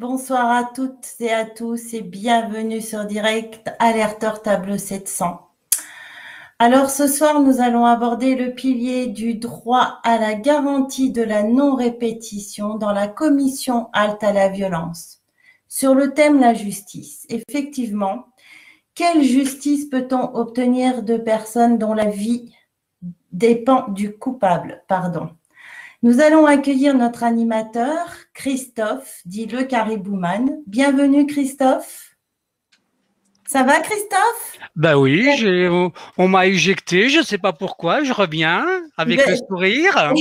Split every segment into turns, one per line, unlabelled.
Bonsoir à toutes et à tous et bienvenue sur Direct Alerteur Tableau 700. Alors ce soir, nous allons aborder le pilier du droit à la garantie de la non-répétition dans la commission halte à la violence. Sur le thème la justice, effectivement, quelle justice peut-on obtenir de personnes dont la vie dépend du coupable, Nous allons accueillir notre animateur, Christophe, dit le Caribouman. Bienvenue, Christophe. Ça va, Christophe?
Ben oui, on m'a éjecté, je ne sais pas pourquoi, je reviens avec le sourire.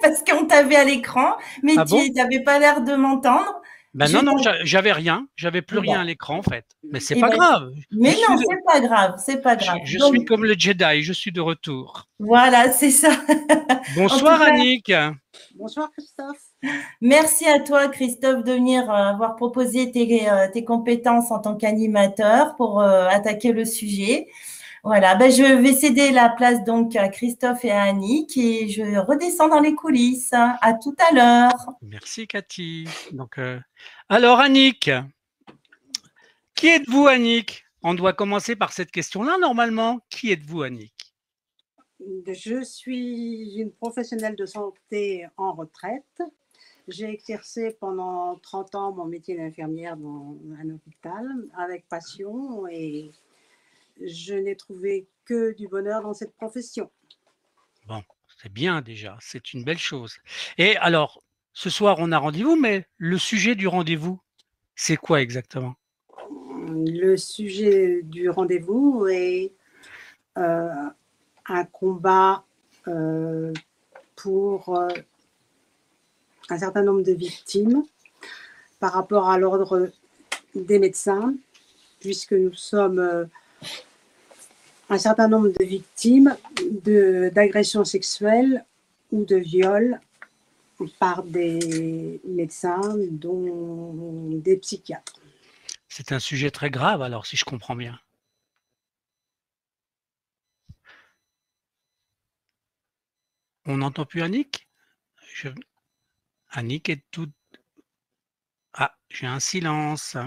Parce qu'on t'avait à l'écran, mais
Ah
tu
bon?
n'avais pas l'air de m'entendre.
Ben non, j'avais rien, j'avais plus rien à l'écran en fait. Mais c'est pas
ben,
grave.
Mais non, c'est pas grave, c'est pas grave.
Je suis comme le Jedi, je suis de retour.
Voilà, c'est ça.
Bonsoir Annick.
Bonsoir Christophe.
Merci à toi Christophe de venir avoir proposé tes compétences en tant qu'animateur pour attaquer le sujet. Voilà, je vais céder la place donc à Christophe et à Annick et je redescends dans les coulisses. À tout à l'heure.
Merci Cathy. Alors Annick, qui êtes-vous Annick? On doit commencer par cette question-là normalement. Qui êtes-vous Annick?
Je suis une professionnelle de santé en retraite. J'ai exercé pendant 30 ans mon métier d'infirmière dans un hôpital avec passion et je n'ai trouvé que du bonheur dans cette profession.
Bon, c'est bien déjà, c'est une belle chose. Et alors, ce soir, on a rendez-vous, mais le sujet du rendez-vous, c'est quoi exactement?
Le sujet du rendez-vous est un combat pour un certain nombre de victimes par rapport à l'ordre des médecins, puisque nous sommes un certain nombre de victimes d'agressions sexuelles ou de viols par des médecins, dont des psychiatres.
C'est un sujet très grave, alors, si je comprends bien. On n'entend plus Annick? Annick est toute... Ah, j'ai un silence.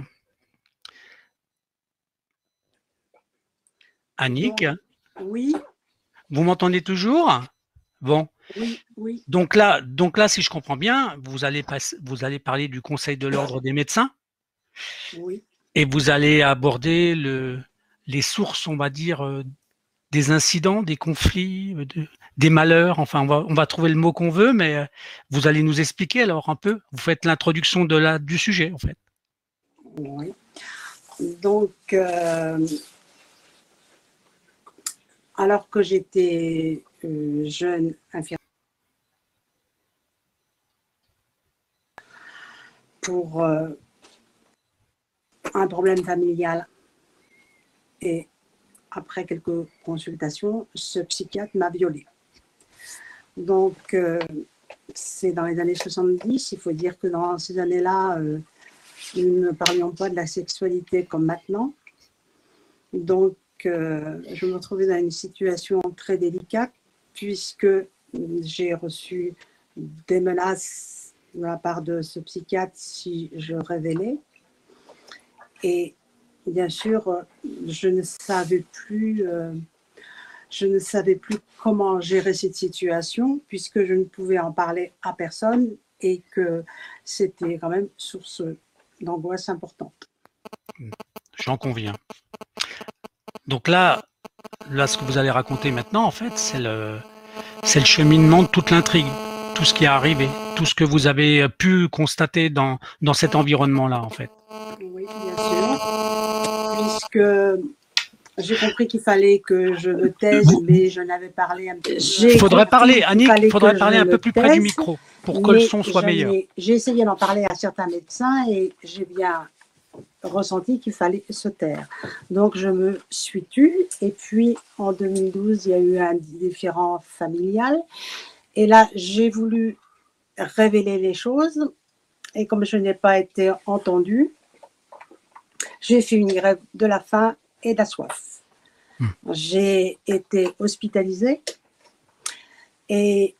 Annick?
Oui.
Vous m'entendez toujours? Bon.
Oui, oui.
Donc là, si je comprends bien, vous allez parler du Conseil de l'ordre des médecins.
Oui.
Et vous allez aborder les sources, on va dire, des incidents, des conflits, des malheurs. Enfin, on va trouver le mot qu'on veut, mais vous allez nous expliquer alors un peu. Vous faites l'introduction du sujet, en fait.
Oui. Donc, alors que j'étais jeune infirmière, pour un problème familial, et après quelques consultations, ce psychiatre m'a violée. Donc, c'est dans les années 70. Il faut dire que dans ces années-là, nous ne parlions pas de la sexualité comme maintenant. Donc, je me trouvais dans une situation très délicate puisque j'ai reçu des menaces de la part de ce psychiatre si je révélais. Et bien sûr, je ne savais plus comment gérer cette situation puisque je ne pouvais en parler à personne et que c'était quand même source d'angoisse importante.
J'en conviens. Donc là, ce que vous allez raconter maintenant, en fait, c'est le cheminement de toute l'intrigue, tout ce qui est arrivé, tout ce que vous avez pu constater dans cet environnement-là, en fait.
Oui, bien sûr, puisque j'ai compris qu'il fallait que je me taise, mais je n'avais parlé un petit peu.
Il faudrait parler, Annick, il faudrait parler un peu plus près du micro pour que le son soit meilleur.
J'ai essayé d'en parler à certains médecins et j'ai bien ressenti qu'il fallait se taire. Donc, je me suis tue. Et puis, en 2012, il y a eu un différend familial. Et là, j'ai voulu révéler les choses. Et comme je n'ai pas été entendue, j'ai fait une grève de la faim et de la soif. J'ai été hospitalisée. Et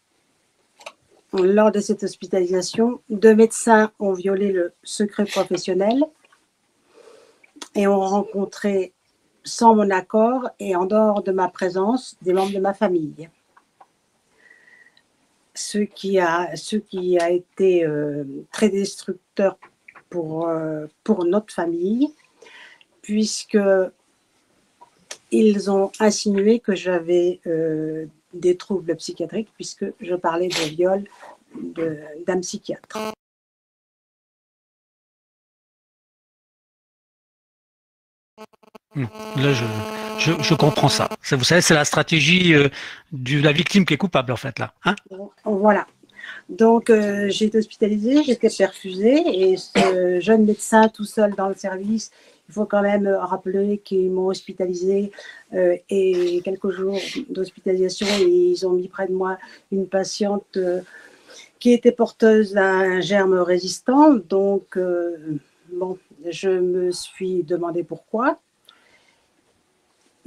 lors de cette hospitalisation, 2 médecins ont violé le secret professionnel et ont rencontré, sans mon accord et en dehors de ma présence, des membres de ma famille. Ce qui a été très destructeur pour notre famille, puisque ils ont insinué que j'avais des troubles psychiatriques, puisque je parlais de viol d'un psychiatre.
Là, je comprends ça. Vous savez, c'est la stratégie de la victime qui est coupable, en fait, là. Hein?
Voilà. Donc, j'ai été hospitalisée, j'ai été perfusée, et ce jeune médecin tout seul dans le service, il faut quand même rappeler qu'ils m'ont hospitalisée et quelques jours d'hospitalisation, et ils ont mis près de moi une patiente qui était porteuse d'un germe résistant. Donc, bon, je me suis demandé pourquoi.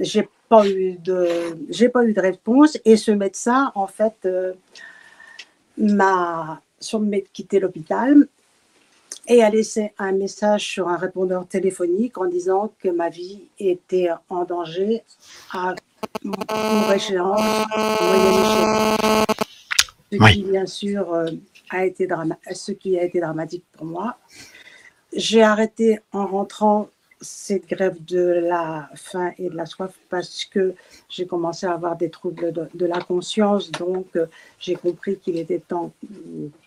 J'ai pas eu de réponse, et ce médecin, en fait, m'a quitté l'hôpital et a laissé un message sur un répondeur téléphonique en disant que ma vie était en danger à pour échéance, ce qui bien sûr a été dramatique pour moi. J'ai arrêté en rentrant cette grève de la faim et de la soif parce que j'ai commencé à avoir des troubles de la conscience, donc j'ai compris qu'il était temps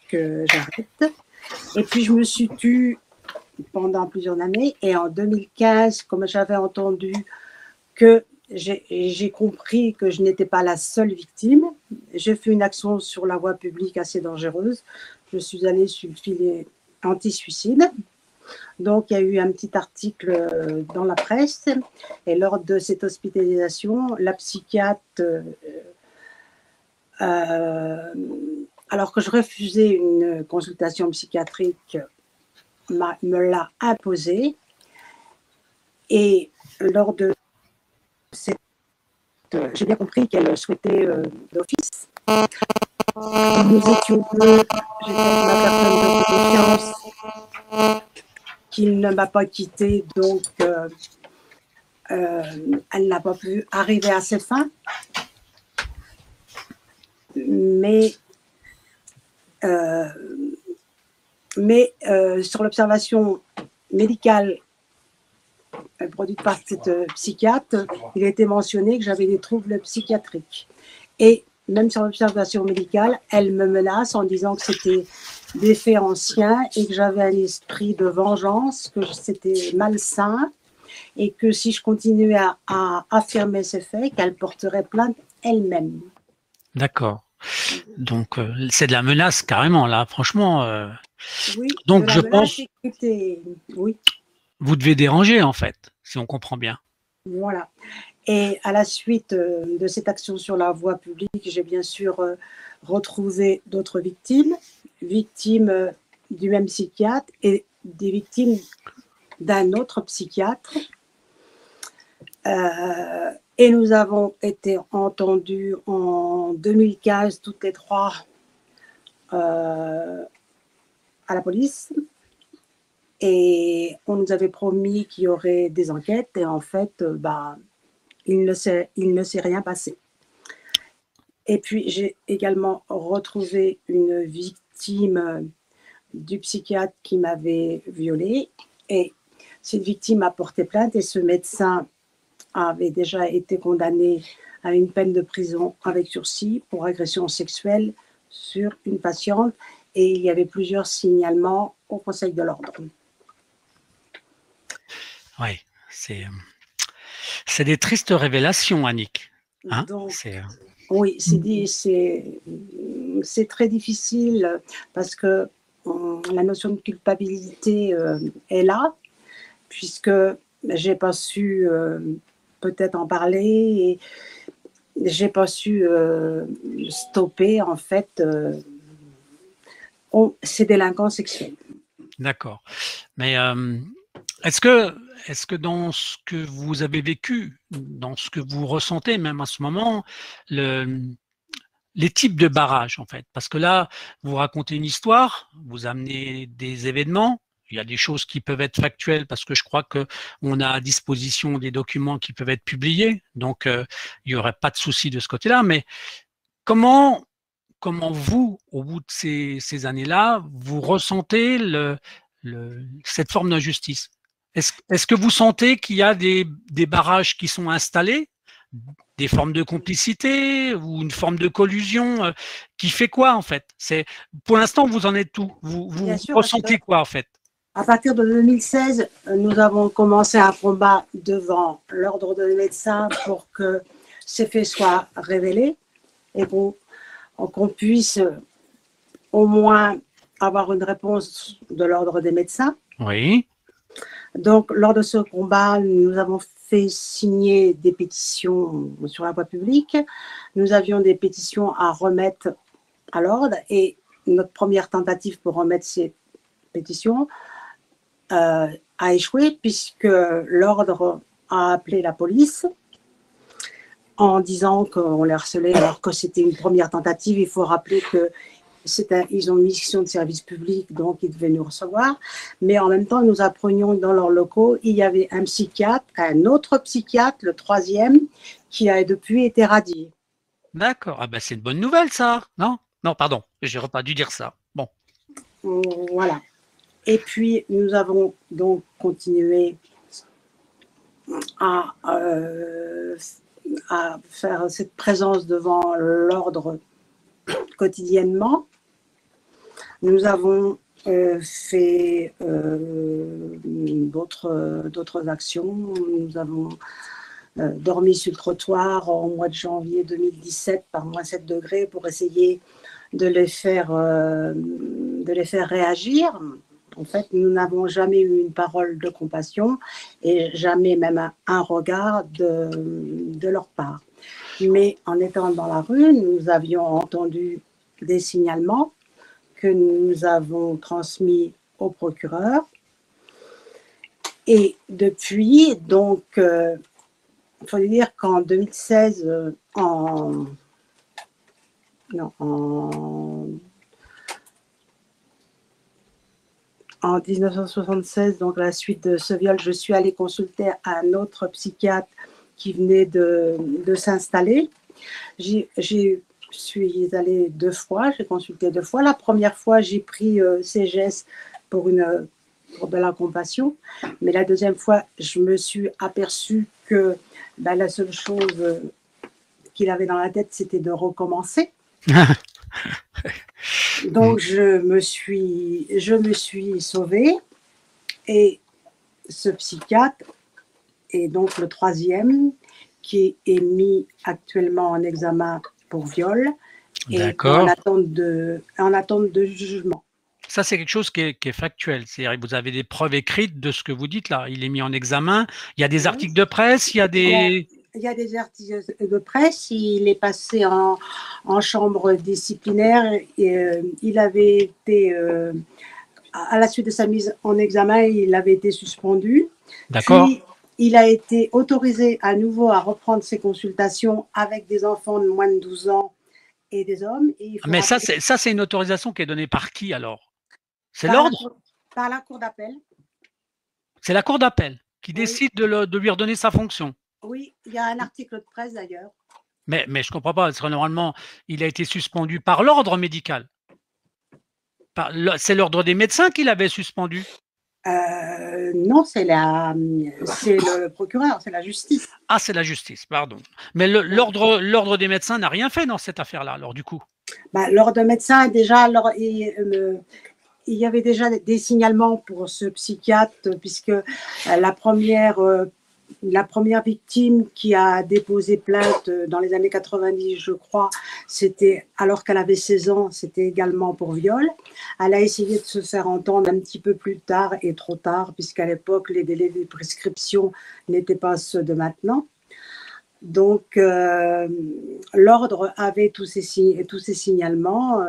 que j'arrête. Et puis je me suis tue pendant plusieurs années, et en 2015, comme j'avais entendu que j'ai compris que je n'étais pas la seule victime, j'ai fait une action sur la voie publique assez dangereuse. Je suis allée sur le filet anti-suicide. Donc, il y a eu un petit article dans la presse, et lors de cette hospitalisation, la psychiatre, alors que je refusais une consultation psychiatrique, me l'a imposée. Et lors de cette... j'ai bien compris qu'elle souhaitait d'office. Nous étions deux, j'étais ma personne de confiance, qu'il ne m'a pas quittée, donc elle n'a pas pu arriver à ses fins. Mais sur l'observation médicale produite par cette psychiatre, il a été mentionné que j'avais des troubles psychiatriques. Et même sur l'observation médicale, elle me menace en disant que c'était des faits anciens et que j'avais un esprit de vengeance, que c'était malsain, et que si je continuais à affirmer ces faits, qu'elle porterait plainte elle-même.
D'accord. Donc, c'est de la menace carrément, là, franchement.
Oui,
donc, je pense
oui.
Vous devez déranger, en fait, si on comprend bien.
Voilà. Et à la suite de cette action sur la voie publique, j'ai bien sûr retrouvé d'autres victimes du même psychiatre et des victimes d'un autre psychiatre. Et nous avons été entendus en 2015, toutes les trois, à la police. Et on nous avait promis qu'il y aurait des enquêtes, et en fait, il ne s'est rien passé. Et puis, j'ai également retrouvé une victime du psychiatre qui m'avait violée. Et cette victime a porté plainte, et ce médecin avait déjà été condamné à une peine de prison avec sursis pour agression sexuelle sur une patiente. Et il y avait plusieurs signalements au Conseil de l'ordre.
Oui, c'est des tristes révélations, Annick. Hein?
Donc, oui, c'est très difficile parce que la notion de culpabilité est là, puisque j'ai pas su peut-être en parler, et j'ai pas su stopper en fait ces délinquants sexuels.
D'accord. Mais est-ce que dans ce que vous avez vécu, dans ce que vous ressentez même à ce moment, les les types de barrages, en fait. Parce que là, vous racontez une histoire, vous amenez des événements. Il y a des choses qui peuvent être factuelles parce que je crois qu'on a à disposition des documents qui peuvent être publiés. Donc, il n'y aurait pas de souci de ce côté-là. Mais comment vous, au bout de ces années-là, vous ressentez cette forme d'injustice? Est-ce que vous sentez qu'il y a des barrages qui sont installés, des formes de complicité ou une forme de collusion qui fait quoi en fait? Pour l'instant, vous en êtes où? Vous
Bien sûr,
ressentez quoi en fait?
à partir de 2016, nous avons commencé un combat devant l'ordre des médecins pour que ces faits soient révélés et qu'on puisse au moins avoir une réponse de l'ordre des médecins.
Oui.
Donc, lors de ce combat, nous avons fait signer des pétitions sur la voie publique. Nous avions des pétitions à remettre à l'ordre et notre première tentative pour remettre ces pétitions a échoué puisque l'ordre a appelé la police en disant qu'on les harcelait alors que c'était une première tentative. Il faut rappeler que ils ont une mission de service public, donc ils devaient nous recevoir. Mais en même temps, nous apprenions que dans leurs locaux, il y avait un psychiatre, un autre psychiatre, le troisième, qui a depuis été radié.
D'accord. Ah ben c'est une bonne nouvelle ça, non? Non, pardon, j'aurais pas dû dire ça. Bon.
Voilà. Et puis, nous avons donc continué à faire cette présence devant l'ordre quotidiennement. Nous avons fait d'autres actions. Nous avons dormi sur le trottoir au mois de janvier 2017 par moins 7 degrés pour essayer de les faire réagir. En fait, nous n'avons jamais eu une parole de compassion et jamais même un regard de leur part. Mais en étant dans la rue, nous avions entendu des signalements que nous avons transmis au procureur. Et depuis, donc, il faut dire qu'en 2016, en 1976, donc à la suite de ce viol, je suis allée consulter un autre psychiatre qui venait de s'installer. J'y suis allée 2 fois, j'ai consulté 2 fois. La première fois, j'ai pris ces gestes pour de la compassion. Mais la deuxième fois, je me suis aperçue que la seule chose qu'il avait dans la tête, c'était de recommencer. Donc, je me suis sauvée. Et ce psychiatre est donc le troisième qui est mis actuellement en examen pour viol et en attente de jugement.
Ça, c'est quelque chose qui est factuel. C'est-à-dire que vous avez des preuves écrites de ce que vous dites là. Il est mis en examen. Il y a des articles de presse, il y a des...
Il y a des articles de presse. Il est passé en chambre disciplinaire. Et, il avait été, à la suite de sa mise en examen, il avait été suspendu.
D'accord.
Puis, il a été autorisé à nouveau à reprendre ses consultations avec des enfants de moins de 12 ans et des hommes. Et
mais ça, c'est une autorisation qui est donnée par qui alors? C'est
par
l'ordre?
Par la cour d'appel.
C'est la cour d'appel qui décide de lui redonner sa fonction.
Oui, il y a un article de presse d'ailleurs.
Mais je ne comprends pas, parce que normalement, il a été suspendu par l'ordre médical. C'est l'ordre des médecins qui l'avait suspendu.
Non, c'est le procureur, c'est la justice.
Ah, c'est la justice, pardon. Mais l'ordre des médecins n'a rien fait dans cette affaire-là, alors du coup.
L'ordre des médecins, déjà, il y avait déjà des signalements pour ce psychiatre, puisque la première victime qui a déposé plainte dans les années 90, je crois, c'était alors qu'elle avait 16 ans, c'était également pour viol. Elle a essayé de se faire entendre un petit peu plus tard et trop tard, puisqu'à l'époque, les délais de prescription n'étaient pas ceux de maintenant. Donc, l'ordre avait tous ces signalements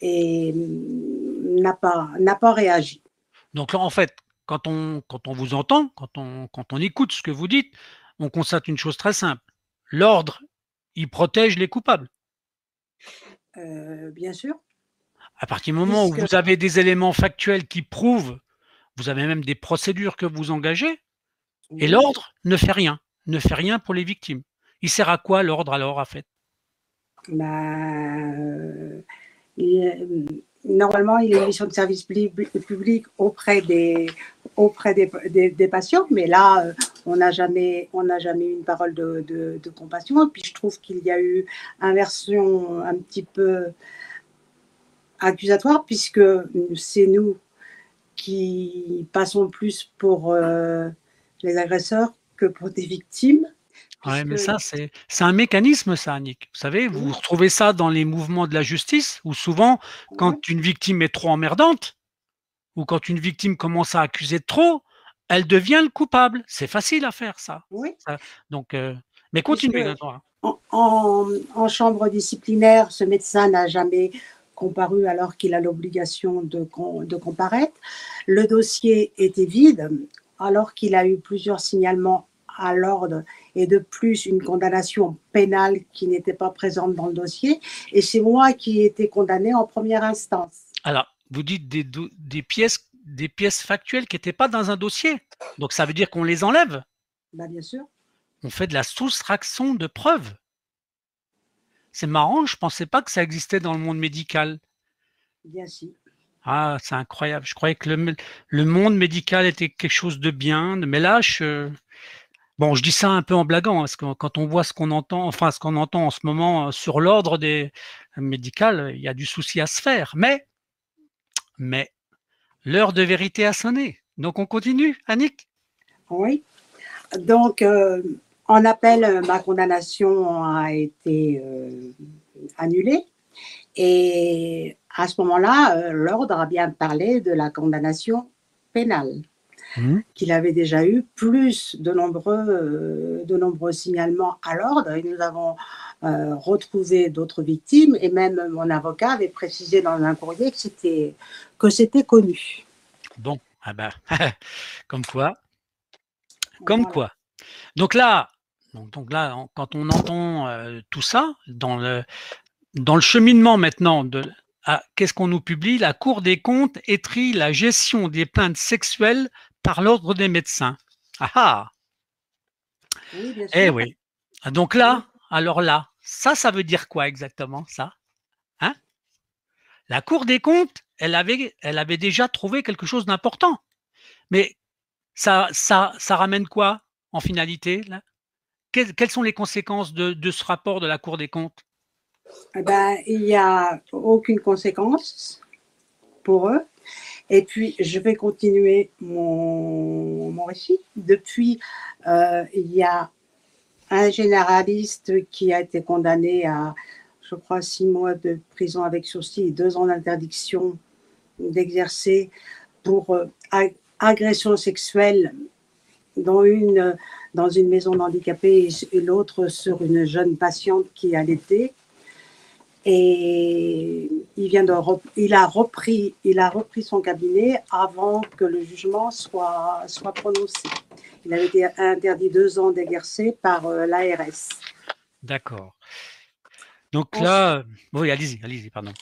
et n'a pas réagi.
Donc là, en fait, quand on vous entend, quand on écoute ce que vous dites, on constate une chose très simple. L'ordre, il protège les coupables.
Bien sûr,
À partir du moment où
puisque
vous avez des éléments factuels qui prouvent, vous avez même des procédures que vous engagez, et
oui,
l'ordre ne fait rien pour les victimes. Il sert à quoi l'ordre alors, en fait?
bah, il normalement, il a une mission de service public auprès des patients, mais là, on n'a jamais eu une parole de compassion. Et puis, je trouve qu'il y a eu inversion un petit peu accusatoire, puisque c'est nous qui passons plus pour les agresseurs que pour des victimes,
Ouais,
puisque
mais ça, c'est un mécanisme ça, Annick. Vous savez, vous
oui,
retrouvez ça dans les mouvements de la justice où souvent,
oui,
quand une victime est trop emmerdante ou quand une victime commence à accuser de trop, elle devient le coupable. C'est facile à faire ça.
oui,
Ça donc mais
puisque
continuez, Nora.
en chambre disciplinaire, ce médecin n'a jamais comparu alors qu'il a l'obligation de comparaître. Le dossier était vide alors qu'il a eu plusieurs signalements à l'ordre et de plus une condamnation pénale qui n'était pas présente dans le dossier. Et c'est moi qui ai été condamnée en première instance.
Alors, vous dites des pièces factuelles qui étaient pas dans un dossier. Donc ça veut dire qu'on les enlève.
Bah, bien sûr,
On fait de la soustraction de preuves. C'est marrant, je pensais pas que ça existait dans le monde médical.
bien si.
Ah, c'est incroyable. Je croyais que le monde médical était quelque chose de bien, mais là, bon, je dis ça un peu en blaguant, hein, parce que quand on voit ce qu'on entend, enfin, ce qu'on entend en ce moment sur l'ordre des médical, il y a du souci à se faire. Mais l'heure de vérité a sonné. Donc, on continue, Annick?
Oui. Donc, en appel, ma condamnation a été annulée. Et à ce moment-là, l'ordre a bien parlé de la condamnation pénale
Mmh.
qu'il avait déjà eu, plus de nombreux signalements à l'ordre. Et nous avons retrouvé d'autres victimes, et même mon avocat avait précisé dans un courrier que c'était connu.
Bon, ah ben, comme quoi, comme
Voilà.
quoi. Donc là, quand on entend tout ça, dans le cheminement maintenant qu'est-ce qu'on nous publie? La Cour des comptes étrie la gestion des plaintes sexuelles par l'ordre des médecins. Ah ah!
Oui, bien
Eh
sûr.
oui. Donc
Oui.
là, alors là, ça veut dire quoi exactement ça? Hein? La Cour des comptes, elle avait déjà trouvé quelque chose d'important. Mais ça ramène quoi en finalité là? Quelles sont les conséquences de ce rapport de la Cour des comptes?
Eh ben, il n'y a aucune conséquence pour eux. Et puis, je vais continuer mon récit. Depuis, il y a un généraliste qui a été condamné à, je crois, 6 mois de prison avec sursis et 2 ans d'interdiction d'exercer pour agression sexuelle, dont dans une maison d'handicapés et l'autre sur une jeune patiente qui allaitait. Et il a repris son cabinet avant que le jugement soit prononcé. Il avait été interdit 2 ans d'exercer par l'ARS.
D'accord. Donc
Ensuite,
là, oui, allez-y, pardon.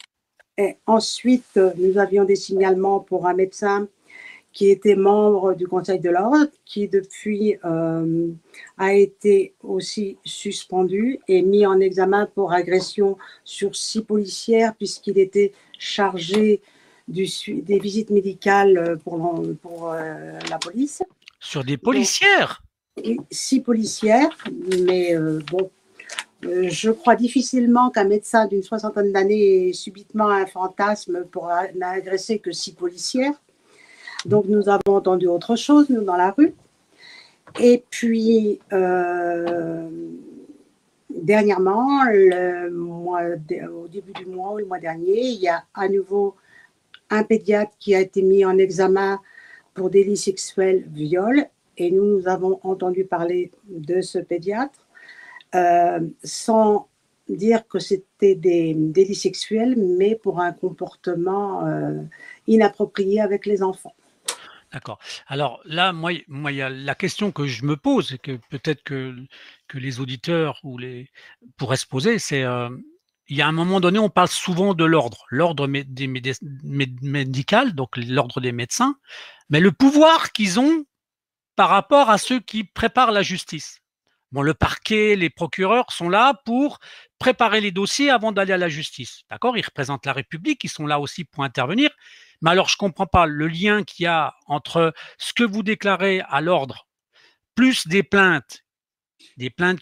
ensuite, nous avions des signalements pour un médecin qui était membre du Conseil de l'ordre, qui depuis a été aussi suspendu et mis en examen pour agression sur 6 policières, puisqu'il était chargé des visites médicales pour la police.
Sur des
Donc,
policières?
6 policières, mais bon, je crois difficilement qu'un médecin d'une soixantaine d'années ait subitement un fantasme pour n'agresser que 6 policières. Donc, nous avons entendu autre chose, nous, dans la rue. Et puis, dernièrement, au début du mois ou le mois dernier, il y a à nouveau un pédiatre qui a été mis en examen pour délit sexuel, viol. Et nous avons entendu parler de ce pédiatre sans dire que c'était des délits sexuels, mais pour un comportement inapproprié avec les enfants.
D'accord. Alors là, moi, il y a la question que je me pose et que peut-être que les auditeurs pourraient se poser, c'est il y a un moment donné, on parle souvent de l'ordre médical, donc l'ordre des médecins, mais le pouvoir qu'ils ont par rapport à ceux qui préparent la justice. Bon, le parquet, les procureurs sont là pour préparer les dossiers avant d'aller à la justice. D'accord? Ils représentent la République, ils sont là aussi pour intervenir. Mais alors, je ne comprends pas le lien qu'il y a entre ce que vous déclarez à l'ordre, plus des plaintes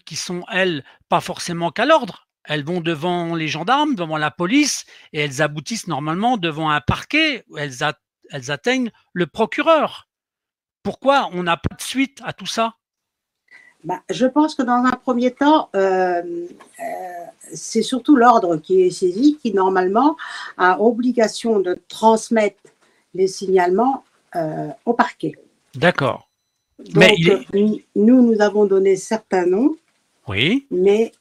qui sont, elles, pas forcément qu'à l'ordre. Elles vont devant les gendarmes, devant la police, et elles aboutissent normalement devant un parquet, où elles atteignent le procureur. Pourquoi on n'a pas de suite à tout ça?
Je pense que dans un premier temps, c'est surtout l'ordre qui est saisi, qui normalement a obligation de transmettre les signalements au parquet.
D'accord.
Donc, nous avons donné certains noms.
Oui.
Mais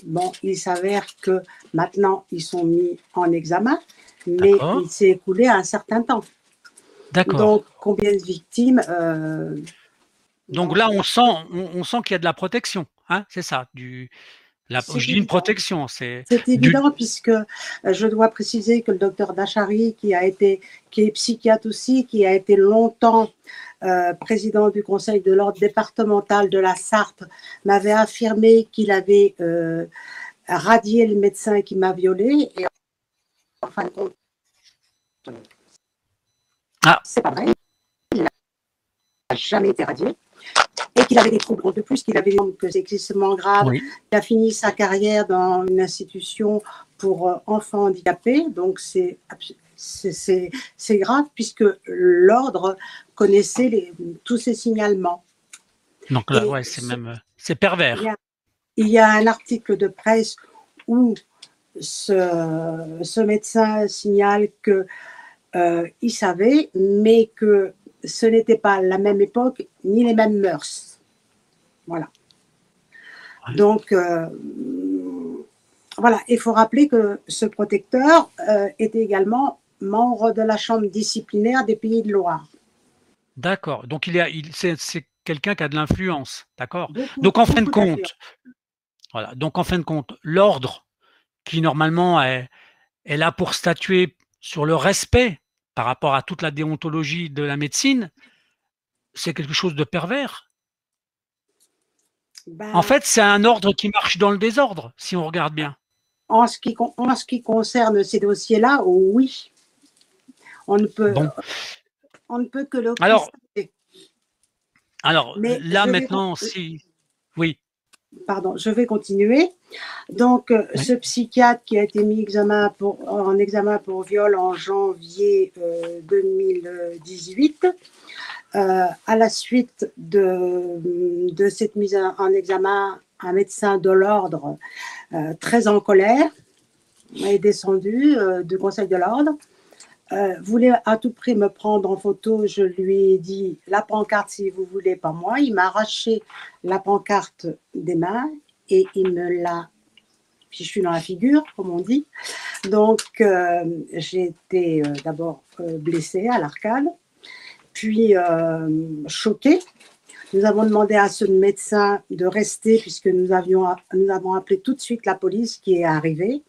bon, il s'avère que maintenant, ils sont mis en examen, mais il s'est écoulé un certain temps.
D'accord.
Donc, combien de victimes
Donc là, on sent qu'il y a de la protection, hein, c'est ça. Je dis une protection. C'est
évident puisque je dois préciser que le docteur Dachary, qui est psychiatre aussi, qui a été longtemps président du conseil de l'ordre départemental de la Sarthe, m'avait affirmé qu'il avait radié le médecin qui m'a violée. Et en fin de compte, c'est pas vrai. Il n'a jamais été radié. Et qu'il avait des troubles de plus, qu'il avait que c'est extrêmement grave.
Oui.
Il a fini sa carrière dans une institution pour enfants handicapés. Donc, c'est grave puisque l'ordre connaissait tous ces signalements.
Donc là, ouais, c'est pervers.
Il y a un article de presse où ce médecin signale qu'il savait, mais que ce n'était pas la même époque ni les mêmes mœurs. Voilà. Ouais. Donc, voilà, il faut rappeler que ce protecteur était également membre de la chambre disciplinaire des Pays de Loire.
D'accord. Donc, c'est quelqu'un qui a de l'influence. D'accord. Donc, en fin de compte, voilà. Donc, en fin de compte, l'ordre qui normalement est là pour statuer sur le respect par rapport à toute la déontologie de la médecine, c'est quelque chose de pervers. En fait, c'est un ordre qui marche dans le désordre, si on regarde bien.
En ce qui concerne ces dossiers-là, oui. On ne peut que le constater.
Alors là, maintenant, oui.
Pardon, je vais continuer. Donc, ce psychiatre qui a été mis en examen pour viol en janvier 2018, à la suite de cette mise en examen, un médecin de l'ordre très en colère est descendu du conseil de l'ordre, voulait à tout prix me prendre en photo. Je lui ai dit la pancarte si vous voulez, pas moi. Il m'a arraché la pancarte des mains et il me l'a fichu dans la figure, comme on dit. Donc, j'ai été d'abord blessée à l'arcade, puis choquée. Nous avons demandé à ce médecin de rester puisque nous avons appelé tout de suite la police qui est arrivée.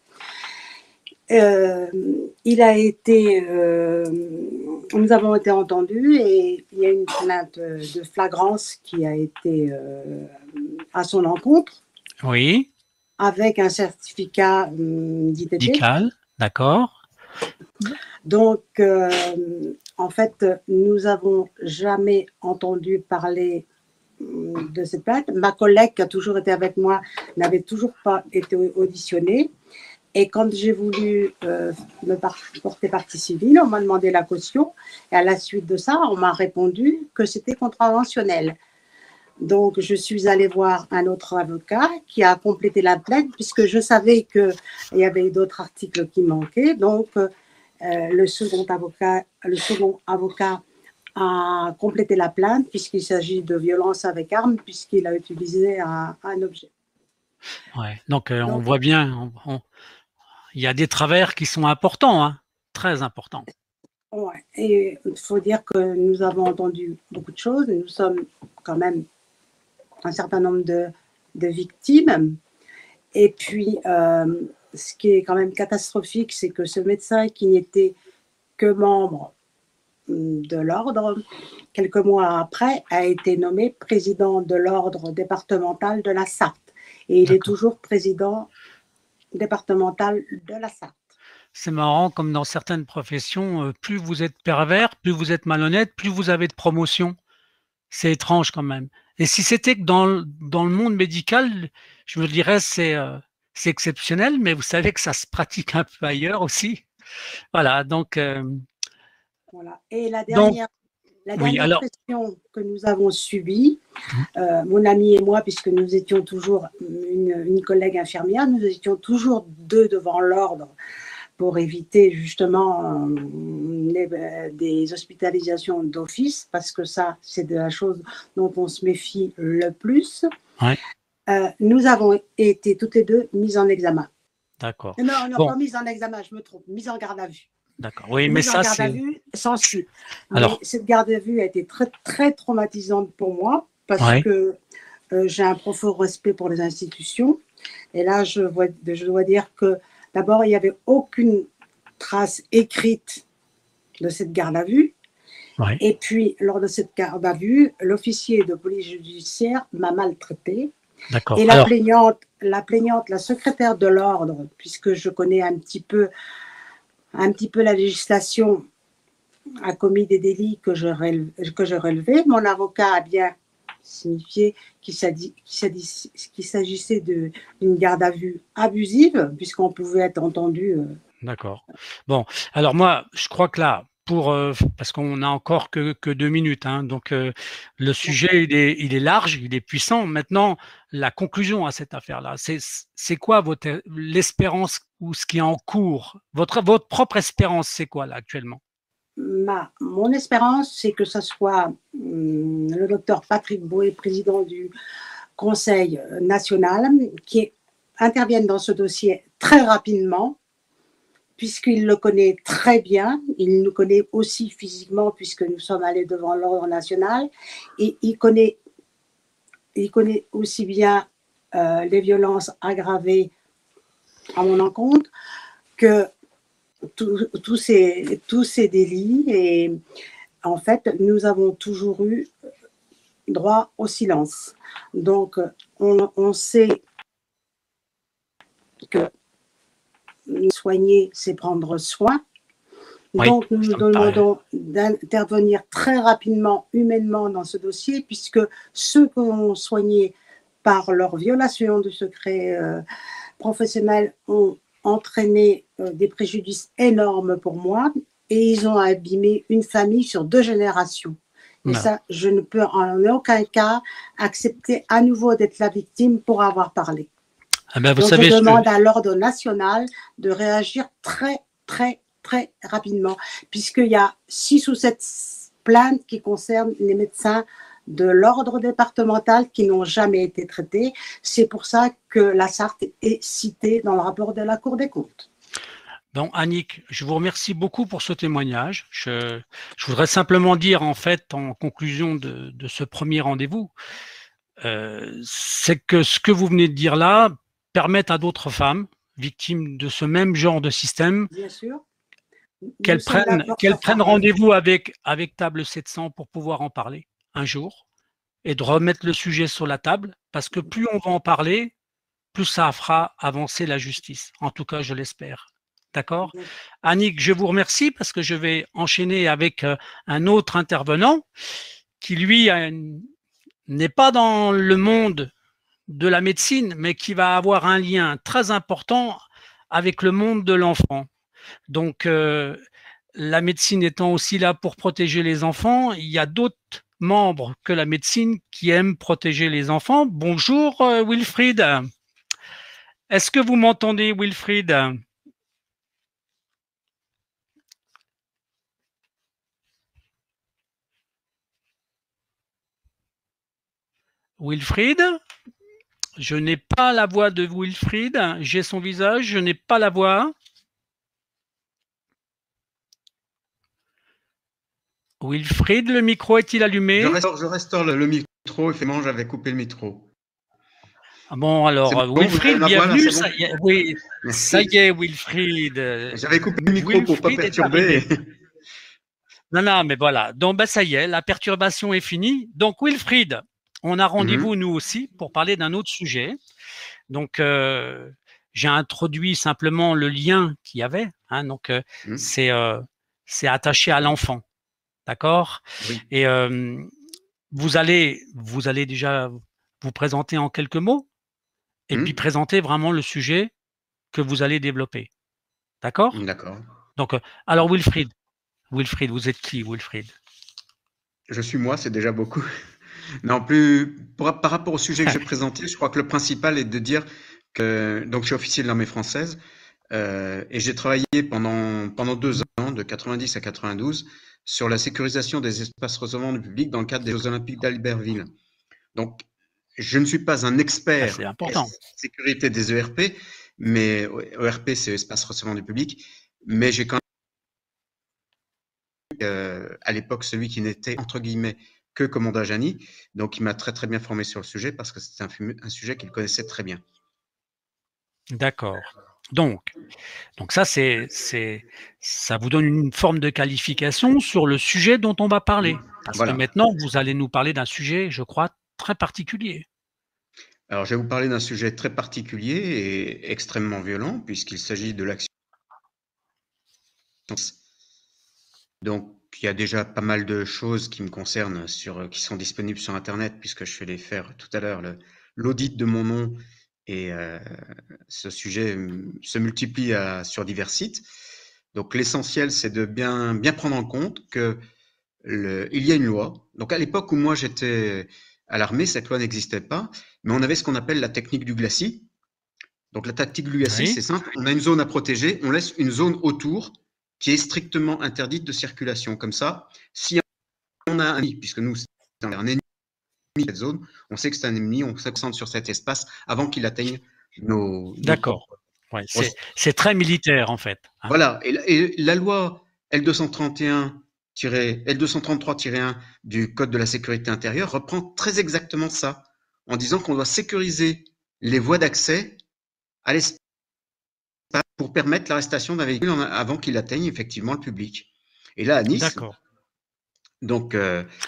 Nous avons été entendus et il y a une plainte de flagrance qui a été à son encontre.
Oui.
Avec un certificat d'ITT.
Médical, d'accord.
Donc, en fait, nous n'avons jamais entendu parler de cette plainte. Ma collègue qui a toujours été avec moi n'avait toujours pas été auditionnée. Et quand j'ai voulu me porter partie civile, on m'a demandé la caution. Et à la suite de ça, on m'a répondu que c'était contraventionnel. Donc, je suis allée voir un autre avocat qui a complété la plainte puisque je savais qu'il y avait d'autres articles qui manquaient. Donc, le second avocat a complété la plainte puisqu'il s'agit de violence avec arme puisqu'il a utilisé un objet.
Ouais, donc, on voit bien, il y a des travers qui sont importants, hein, très importants.
Ouais, et il faut dire que nous avons entendu beaucoup de choses. Nous sommes quand même un certain nombre de victimes. Et puis, ce qui est quand même catastrophique, c'est que ce médecin qui n'était que membre de l'ordre, quelques mois après, a été nommé président de l'ordre départemental de la Sarthe. Et il est toujours président départemental de la Sarthe.
C'est marrant, comme dans certaines professions, plus vous êtes pervers, plus vous êtes malhonnête, plus vous avez de promotion. C'est étrange quand même. Et si c'était que dans le monde médical, je me dirais c'est exceptionnel, mais vous savez que ça se pratique un peu ailleurs aussi. Voilà, donc…
voilà. Et la dernière pression que nous avons subie, mon ami et moi, puisque nous étions toujours une collègue infirmière, nous étions toujours deux devant l'ordre pour éviter justement des hospitalisations d'office, parce que ça, c'est de la chose dont on se méfie le plus.
Ouais.
Nous avons été toutes les deux mises en examen.
D'accord.
Non, pas mises en examen, je me trompe, mises en garde à vue.
D'accord. Oui, mais ça, c'est…
garde à vue sans su. Alors, cette garde à vue a été très, très traumatisante pour moi, parce que j'ai un profond respect pour les institutions. Et là, je dois dire que d'abord, il n'y avait aucune trace écrite de cette garde à vue.
Ouais.
Et puis, lors de cette garde à vue, l'officier de police judiciaire m'a maltraité.
D'accord.
Et la plaignante, la secrétaire de l'ordre, puisque je connais un petit peu la législation, a commis des délits que je relevais. Mon avocat a bien signifié qu'il s'agissait d'une garde à vue abusive, puisqu'on pouvait être entendu.
D'accord. Bon, alors moi, je crois que là, parce qu'on n'a encore que 2 minutes, hein, donc le sujet, il est large, il est puissant. Maintenant, la conclusion à cette affaire-là, c'est quoi l'espérance ou ce qui est en cours? Votre propre espérance, c'est quoi là actuellement?
Mon espérance, c'est que ce soit le docteur Patrick Bouet, président du Conseil national, qui intervienne dans ce dossier très rapidement, puisqu'il le connaît très bien. Il nous connaît aussi physiquement, puisque nous sommes allés devant l'ordre national, et il connaît aussi bien les violences aggravées à mon encontre que tous ces délits. Et en fait, nous avons toujours eu droit au silence. Donc, on sait que soigner, c'est prendre soin. Donc, nous nous demandons d'intervenir très rapidement, humainement, dans ce dossier, puisque ceux qui ont soigné par leur violation du secret professionnel ont entraîné des préjudices énormes pour moi, et ils ont abîmé une famille sur 2 générations. Et ça, je ne peux en aucun cas accepter à nouveau d'être la victime pour avoir parlé.
Ah ben,
donc, je demande à l'ordre national de réagir très, très, très rapidement, puisqu'il y a 6 ou 7 plaintes qui concernent les médecins de l'ordre départemental qui n'ont jamais été traités. C'est pour ça que la Sarthe est citée dans le rapport de la Cour des comptes.
Donc, Annick, je vous remercie beaucoup pour ce témoignage. Je voudrais simplement dire, en fait, en conclusion de ce premier rendez-vous, c'est que ce que vous venez de dire là permet à d'autres femmes victimes de ce même genre de système qu'elles prennent rendez-vous avec Table 700 pour pouvoir en parler un jour et de remettre le sujet sur la table, parce que plus on va en parler, plus ça fera avancer la justice. En tout cas, je l'espère. D'accord? Annick, je vous remercie parce que je vais enchaîner avec un autre intervenant qui, lui, n'est pas dans le monde de la médecine, mais qui va avoir un lien très important avec le monde de l'enfant. Donc, la médecine étant aussi là pour protéger les enfants, il y a d'autres membres que la médecine qui aiment protéger les enfants. Bonjour Wilfried. Est-ce que vous m'entendez, Wilfried? Wilfried? Je n'ai pas la voix de Wilfried. J'ai son visage, je n'ai pas la voix. Wilfried, le micro est-il allumé?
Je restaure le micro, effectivement, j'avais coupé le micro.
Ah bon, alors,
C'est bon,
Wilfried,
vous avez ma voix, là,
bienvenue.
c'est bon?
Ça y est, oui, ça y
Merci.
est, Wilfried.
J'avais coupé le micro pour pas
Wilfried est
perturber.
arrivé. Non, non, mais voilà. Donc, ben, ça y est, la perturbation est finie. Donc, Wilfried, on a rendez-vous, nous aussi, pour parler d'un autre sujet. Donc, j'ai introduit simplement le lien qu'il y avait. Hein, donc, c'est attaché à l'enfant. D'accord?
Oui.
Et vous allez déjà vous présenter en quelques mots et puis présenter vraiment le sujet que vous allez développer. D'accord?
D'accord.
Donc, alors Wilfried, vous êtes qui, Wilfried?
Je suis moi, c'est déjà beaucoup. Non, par rapport au sujet que j'ai présenté, je crois que le principal est de dire que donc je suis officier de l'armée française et j'ai travaillé pendant 2 ans, de 90 à 92, sur la sécurisation des espaces recevant du public dans le cadre des Jeux Olympiques d'Albertville. Donc, je ne suis pas un expert en sécurité des ERP, mais ERP c'est espace recevant du public, mais j'ai quand même à l'époque celui qui n'était entre guillemets que commandant Jani, donc il m'a très très bien formé sur le sujet parce que c'était un sujet qu'il connaissait très bien.
D'accord. Donc ça ça vous donne une forme de qualification sur le sujet dont on va parler. Parce que maintenant, vous allez nous parler d'un sujet, je crois, très particulier.
Alors, je vais vous parler d'un sujet très particulier et extrêmement violent, puisqu'il s'agit de l'action. Donc, il y a déjà pas mal de choses qui me concernent, qui sont disponibles sur Internet, puisque je vais les faire tout à l'heure, l'audit de mon nom, et ce sujet se multiplie sur divers sites. Donc, l'essentiel, c'est de bien prendre en compte qu'il y a une loi. Donc, à l'époque où moi j'étais à l'armée, cette loi n'existait pas, mais on avait ce qu'on appelle la technique du glacis. Donc, la tactique du glacis, c'est simple. On a une zone à protéger, on laisse une zone autour qui est strictement interdite de circulation. Comme ça, si on a un ennemi, puisque nous, c'est un ennemi de cette zone, on sait que c'est un ennemi, on s'accente sur cet espace avant qu'il atteigne nos...
D'accord. Ouais, c'est très militaire, en fait.
Hein. Voilà. Et la loi L233-1 du Code de la sécurité intérieure reprend très exactement ça, en disant qu'on doit sécuriser les voies d'accès à l'espace pour permettre l'arrestation d'un véhicule avant qu'il atteigne effectivement le public. Et là, à Nice.
D'accord.
Donc,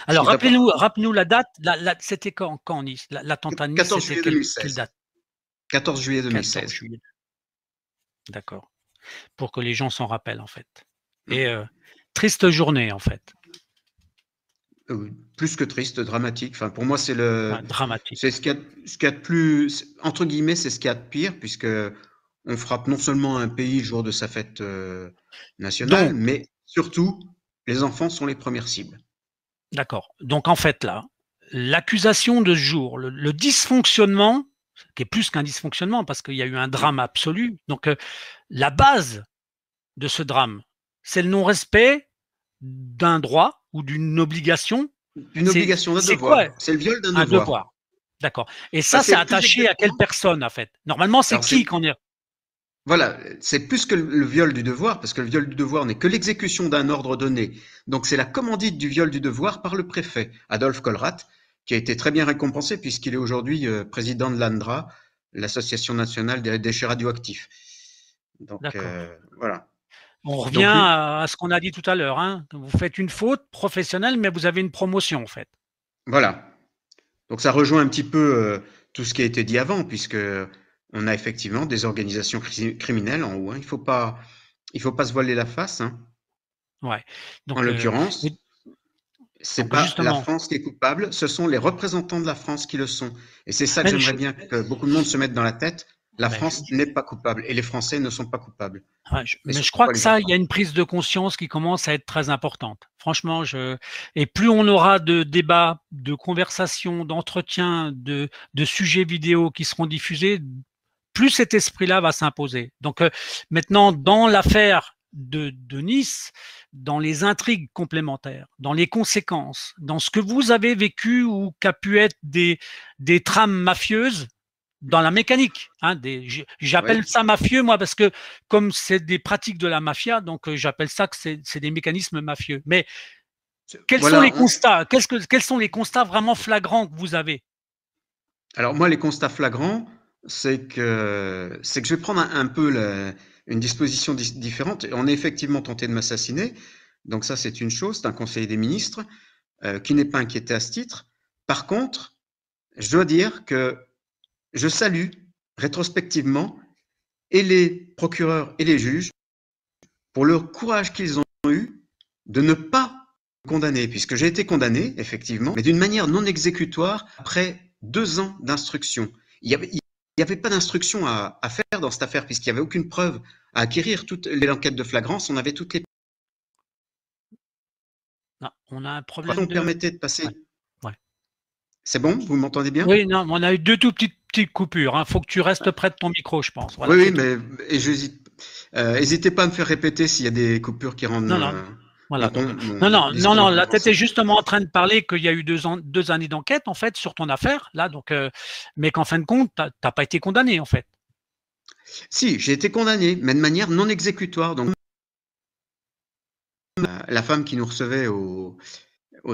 alors, rappelez-nous la date. C'était quand Nice? L'attentat Nice,
14
c'était
juillet 2016.
Quelle date?
14 juillet 2016. 14
juillet. D'accord. Pour que les gens s'en rappellent, en fait. Et triste journée, en fait.
Plus que triste, dramatique. Enfin, pour moi, c'est
dramatique.
C'est ce qu'il y a de plus, entre guillemets, c'est ce qu'il y a de pire, puisque on frappe non seulement un pays le jour de sa fête nationale, mais surtout, les enfants sont les premières cibles.
D'accord. Donc, en fait, là, l'accusation de ce jour, le dysfonctionnement, qui est plus qu'un dysfonctionnement, parce qu'il y a eu un drame absolu. Donc, la base de ce drame, c'est le non-respect d'un droit ou d'une obligation.
D'une obligation, d'un devoir. C'est le viol d'un devoir.
devoir. D'accord. Et ça, c'est attaché à quelle personne, en fait? Normalement, c'est qui qu'on est?
Voilà, c'est plus que le viol du devoir, parce que le viol du devoir n'est que l'exécution d'un ordre donné. Donc, c'est la commandite du viol du devoir par le préfet, Adolphe Colrat, qui a été très bien récompensé puisqu'il est aujourd'hui président de l'ANDRA, l'Association nationale des déchets radioactifs. Donc, voilà.
On revient à ce qu'on a dit tout à l'heure. Hein. Vous faites une faute professionnelle, mais vous avez une promotion, en fait.
Voilà. Donc, ça rejoint un petit peu tout ce qui a été dit avant, puisque on a effectivement des organisations criminelles en haut. Hein. Il faut pas se voiler la face. Hein.
Ouais. Donc,
en l'occurrence, c'est pas la France qui est coupable, ce sont les représentants de la France qui le sont. Et c'est ça que j'aimerais bien que beaucoup de monde se mette dans la tête. La France n'est pas coupable et les Français ne sont pas coupables.
Ouais, mais je crois que ça, il y a une prise de conscience qui commence à être très importante. Franchement, et plus on aura de débats, de conversations, d'entretiens, de sujets vidéo qui seront diffusés, plus cet esprit-là va s'imposer. Donc maintenant, dans l'affaire de Nice, dans les intrigues complémentaires, dans les conséquences, dans ce que vous avez vécu ou qu'a pu être des trames mafieuses, dans la mécanique, hein, j'appelle ça mafieux, moi, parce que comme c'est des pratiques de la mafia, donc j'appelle ça que c'est des mécanismes mafieux. Mais quels sont les constats? Quels sont les constats vraiment flagrants que vous avez?
Alors moi, les constats flagrants, c'est que je vais prendre un peu une disposition différente. On est effectivement tenté de m'assassiner, donc ça c'est une chose, c'est un conseiller des ministres qui n'est pas inquiété à ce titre. Par contre, je dois dire que je salue rétrospectivement et les procureurs et les juges pour le courage qu'ils ont eu de ne pas condamner, puisque j'ai été condamné, effectivement, mais d'une manière non exécutoire après 2 ans d'instruction. Il n'y avait pas d'instruction à faire dans cette affaire, puisqu'il n'y avait aucune preuve à acquérir. Toutes les enquêtes de flagrance, on avait toutes les
Non, on a un
preuves
problème
qui permettaient de passer.
Ouais.
C'est bon, vous m'entendez bien?
Oui, non, on a eu 2 tout petites coupures. Il faut que tu restes près de ton micro, je pense. Voilà,
oui, mais n'hésitez pas à me faire répéter s'il y a des coupures qui rendent.
Non, voilà.
Non,
non. Là, tu étais justement en train de parler qu'il y a eu 2 années d'enquête, en fait, sur ton affaire, là, donc, mais qu'en fin de compte, tu n'as pas été condamné, en fait.
Si, j'ai été condamné, mais de manière non exécutoire. Donc, la femme qui nous recevait au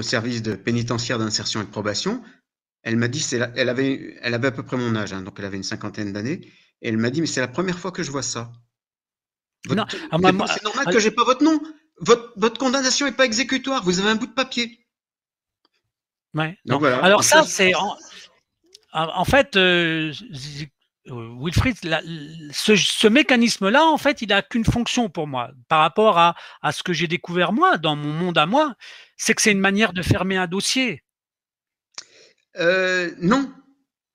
service de pénitentiaire d'insertion et de probation, elle m'a dit, elle avait à peu près mon âge, hein, donc elle avait une 50aine d'années, et elle m'a dit, mais c'est la première fois que je vois ça. C'est normal que j'ai pas votre nom. Votre condamnation n'est pas exécutoire. Vous avez un bout de papier.
Ouais.
Donc, voilà.
Alors ça, c'est en fait, Wilfried, ce mécanisme-là, en fait, il n'a qu'une fonction pour moi par rapport à ce que j'ai découvert moi dans mon monde à moi, c'est que c'est une manière de fermer un dossier.
Non.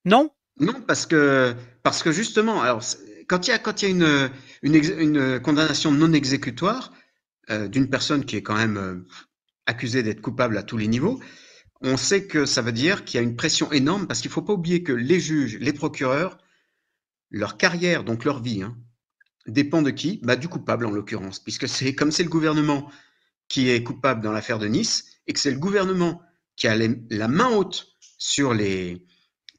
Non.
Non, parce que justement, alors quand il y a une condamnation non exécutoire d'une personne qui est quand même accusée d'être coupable à tous les niveaux, on sait que ça veut dire qu'il y a une pression énorme, parce qu'il ne faut pas oublier que les juges, les procureurs, leur carrière, donc leur vie, hein, dépend de qui? Du coupable en l'occurrence, puisque c'est le gouvernement qui est coupable dans l'affaire de Nice, et que c'est le gouvernement qui a la main haute sur les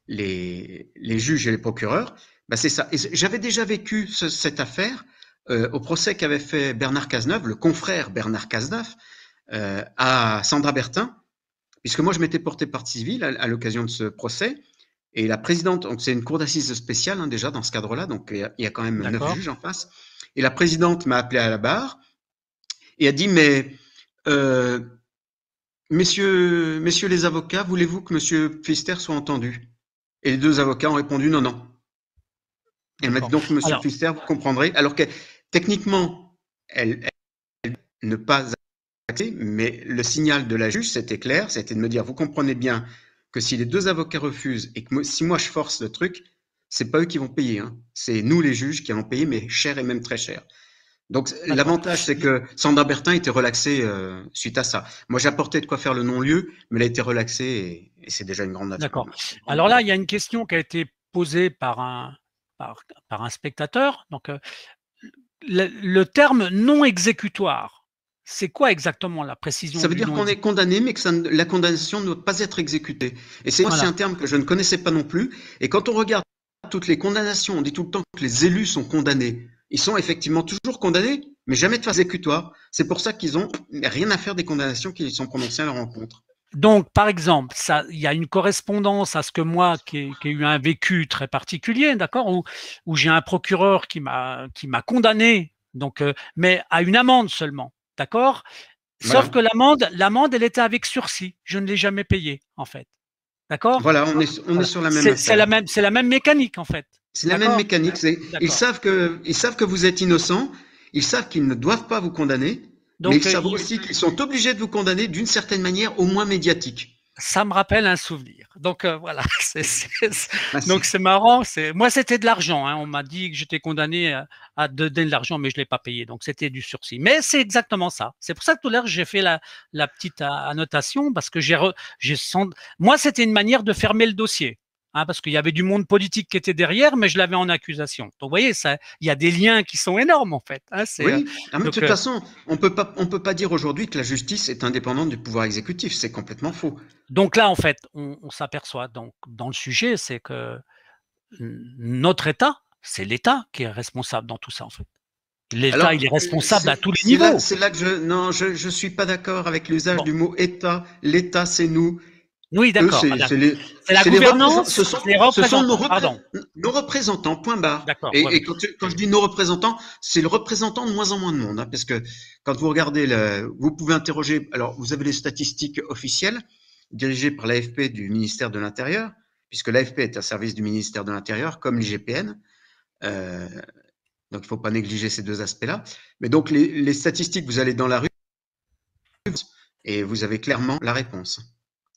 juges et les procureurs, c'est ça. Et j'avais déjà vécu cette affaire au procès qu'avait fait Bernard Cazeneuve, le confrère Bernard Cazeneuve, à Sandra Bertin, puisque moi je m'étais porté partie civile à l'occasion de ce procès, et la présidente, donc c'est une cour d'assises spéciale, hein, déjà dans ce cadre-là, donc il y a quand même 9 juges en face, et la présidente m'a appelé à la barre et a dit, mais messieurs les avocats, voulez-vous que monsieur Pfister soit entendu? Et les 2 avocats ont répondu non. Elle m'a dit, donc, monsieur Pfister, vous comprendrez. Alors que techniquement, elle ne pas accepter, mais le signal de la juge, c'était clair, c'était de me dire, vous comprenez bien que si les 2 avocats refusent et que si moi je force le truc, c'est pas eux qui vont payer, hein. C'est nous les juges qui allons payer, mais cher et même très cher. Donc l'avantage, c'est que Sandra Bertin était relaxée suite à ça. Moi, j'apportais de quoi faire le non-lieu, mais elle a été relaxée et c'est déjà une grande affaire.
D'accord. Alors là, il y a une question qui a été posée par un spectateur. Donc, le terme non exécutoire, c'est quoi exactement la précision?
Ça veut dire qu'on est condamné, mais que la condamnation ne doit pas être exécutée. Et c'est un terme que je ne connaissais pas non plus. Et quand on regarde toutes les condamnations, on dit tout le temps que les élus sont condamnés. Ils sont effectivement toujours condamnés, mais jamais de façon exécutoire. C'est pour ça qu'ils n'ont rien à faire des condamnations qui sont prononcées à leur encontre.
Donc, par exemple, il y a une correspondance à ce que moi, qui ai eu un vécu très particulier, d'accord, où j'ai un procureur qui m'a condamné, donc, mais à une amende seulement, d'accord. Sauf que l'amende, elle était avec sursis. Je ne l'ai jamais payée, en fait. D'accord.
Voilà, on est sur la même.
C'est la même mécanique, en fait.
C'est la même mécanique. Ils savent que vous êtes innocent. Ils savent qu'ils ne doivent pas vous condamner. Donc, mais ils savent aussi qu'ils sont obligés de vous condamner d'une certaine manière, au moins médiatique.
Ça me rappelle un souvenir. Donc voilà, donc c'est marrant. Moi, c'était de l'argent. Hein. On m'a dit que j'étais condamné à donner de l'argent, mais je l'ai pas payé. Donc c'était du sursis. Mais c'est exactement ça. C'est pour ça que tout à l'heure j'ai fait la petite annotation, parce que moi, c'était une manière de fermer le dossier. Hein, parce qu'il y avait du monde politique qui était derrière, mais je l'avais en accusation. Donc, vous voyez, il y a des liens qui sont énormes, en fait. Hein,
oui, mais de toute façon, on peut pas dire aujourd'hui que la justice est indépendante du pouvoir exécutif. C'est complètement faux.
Donc là, en fait, on s'aperçoit donc dans le sujet, c'est que notre État, c'est l'État qui est responsable dans tout ça, en fait. L'État, il est responsable à tous les niveaux.
C'est là que je suis pas d'accord avec l'usage du mot État. L'État, c'est nous.
Oui,
Eux,
d'accord.
c'est les,
C'est la
c'est les
gouvernance,
ce
les
sont
représentants. Pardon.
nos représentants, point barre.
D'accord.
Et,
Ouais,
et quand je dis nos représentants, c'est le représentant de moins en moins de monde, hein, parce que quand vous regardez, vous pouvez interroger. Alors, vous avez les statistiques officielles dirigées par l'AFP du ministère de l'Intérieur, puisque l'AFP est un service du ministère de l'Intérieur, comme l'IGPN. Euh, donc, il ne faut pas négliger ces deux aspects-là. Mais donc, les statistiques, vous allez dans la rue et vous avez clairement la réponse.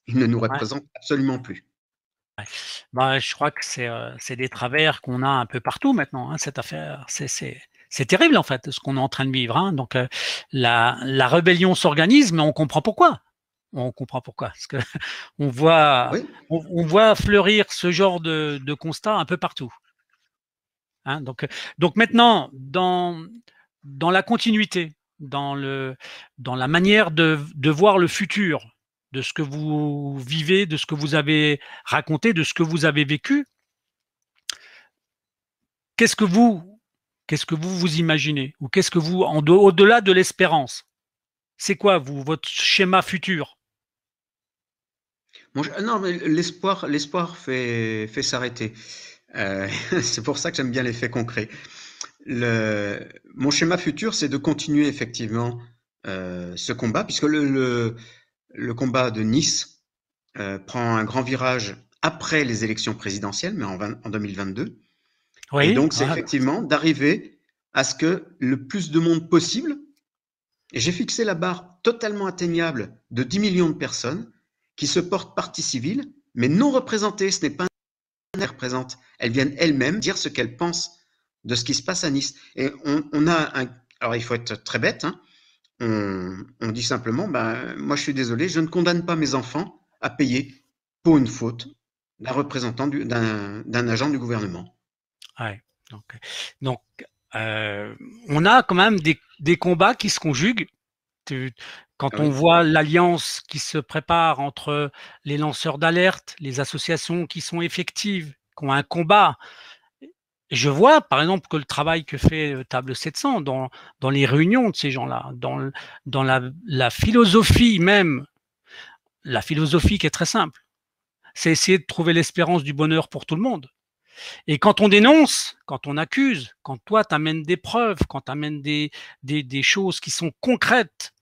Ils ne nous
ouais.
représentent absolument plus.
Bah, je crois que c'est des travers qu'on a un peu partout maintenant, hein, cette affaire. C'est terrible en fait ce qu'on est en train de vivre. Hein. Donc la rébellion s'organise, mais on comprend pourquoi. On comprend pourquoi. Parce que on voit
Oui.
on voit fleurir ce genre de constat un peu partout. Hein. Donc maintenant dans la continuité, dans la manière de voir le futur, de ce que vous vivez, de ce que vous avez raconté, de ce que vous avez vécu. Qu'est-ce que vous imaginez? Ou qu'est-ce que vous, au-delà de l'espérance, c'est quoi, votre schéma futur?
Non, mais l'espoir fait s'arrêter. C'est pour ça que j'aime bien les faits concrets. Mon schéma futur, c'est de continuer effectivement ce combat, puisque le combat de Nice prend un grand virage après les élections présidentielles, mais en 2022. Et
Oui,
donc, c'est effectivement d'arriver à ce que le plus de monde possible, et j'ai fixé la barre totalement atteignable de 10 millions de personnes qui se portent partie civile, mais non représentées. Ce n'est pas un représente. Elles viennent elles-mêmes dire ce qu'elles pensent de ce qui se passe à Nice. Et alors il faut être très bête, hein. On dit simplement, moi je suis désolé, je ne condamne pas mes enfants à payer pour une faute d'un représentant d'un agent du gouvernement.
ouais. Donc on a quand même des combats qui se conjuguent. Quand on voit l'alliance qui se prépare entre les lanceurs d'alerte, les associations qui sont effectives, qui ont un combat. Je vois, par exemple, que le travail que fait Table 700 dans les réunions de ces gens-là, dans la philosophie même, la philosophie qui est très simple, c'est essayer de trouver l'espérance du bonheur pour tout le monde. Et quand on dénonce, quand on accuse, quand toi tu amènes des preuves, quand tu amènes des choses qui sont concrètes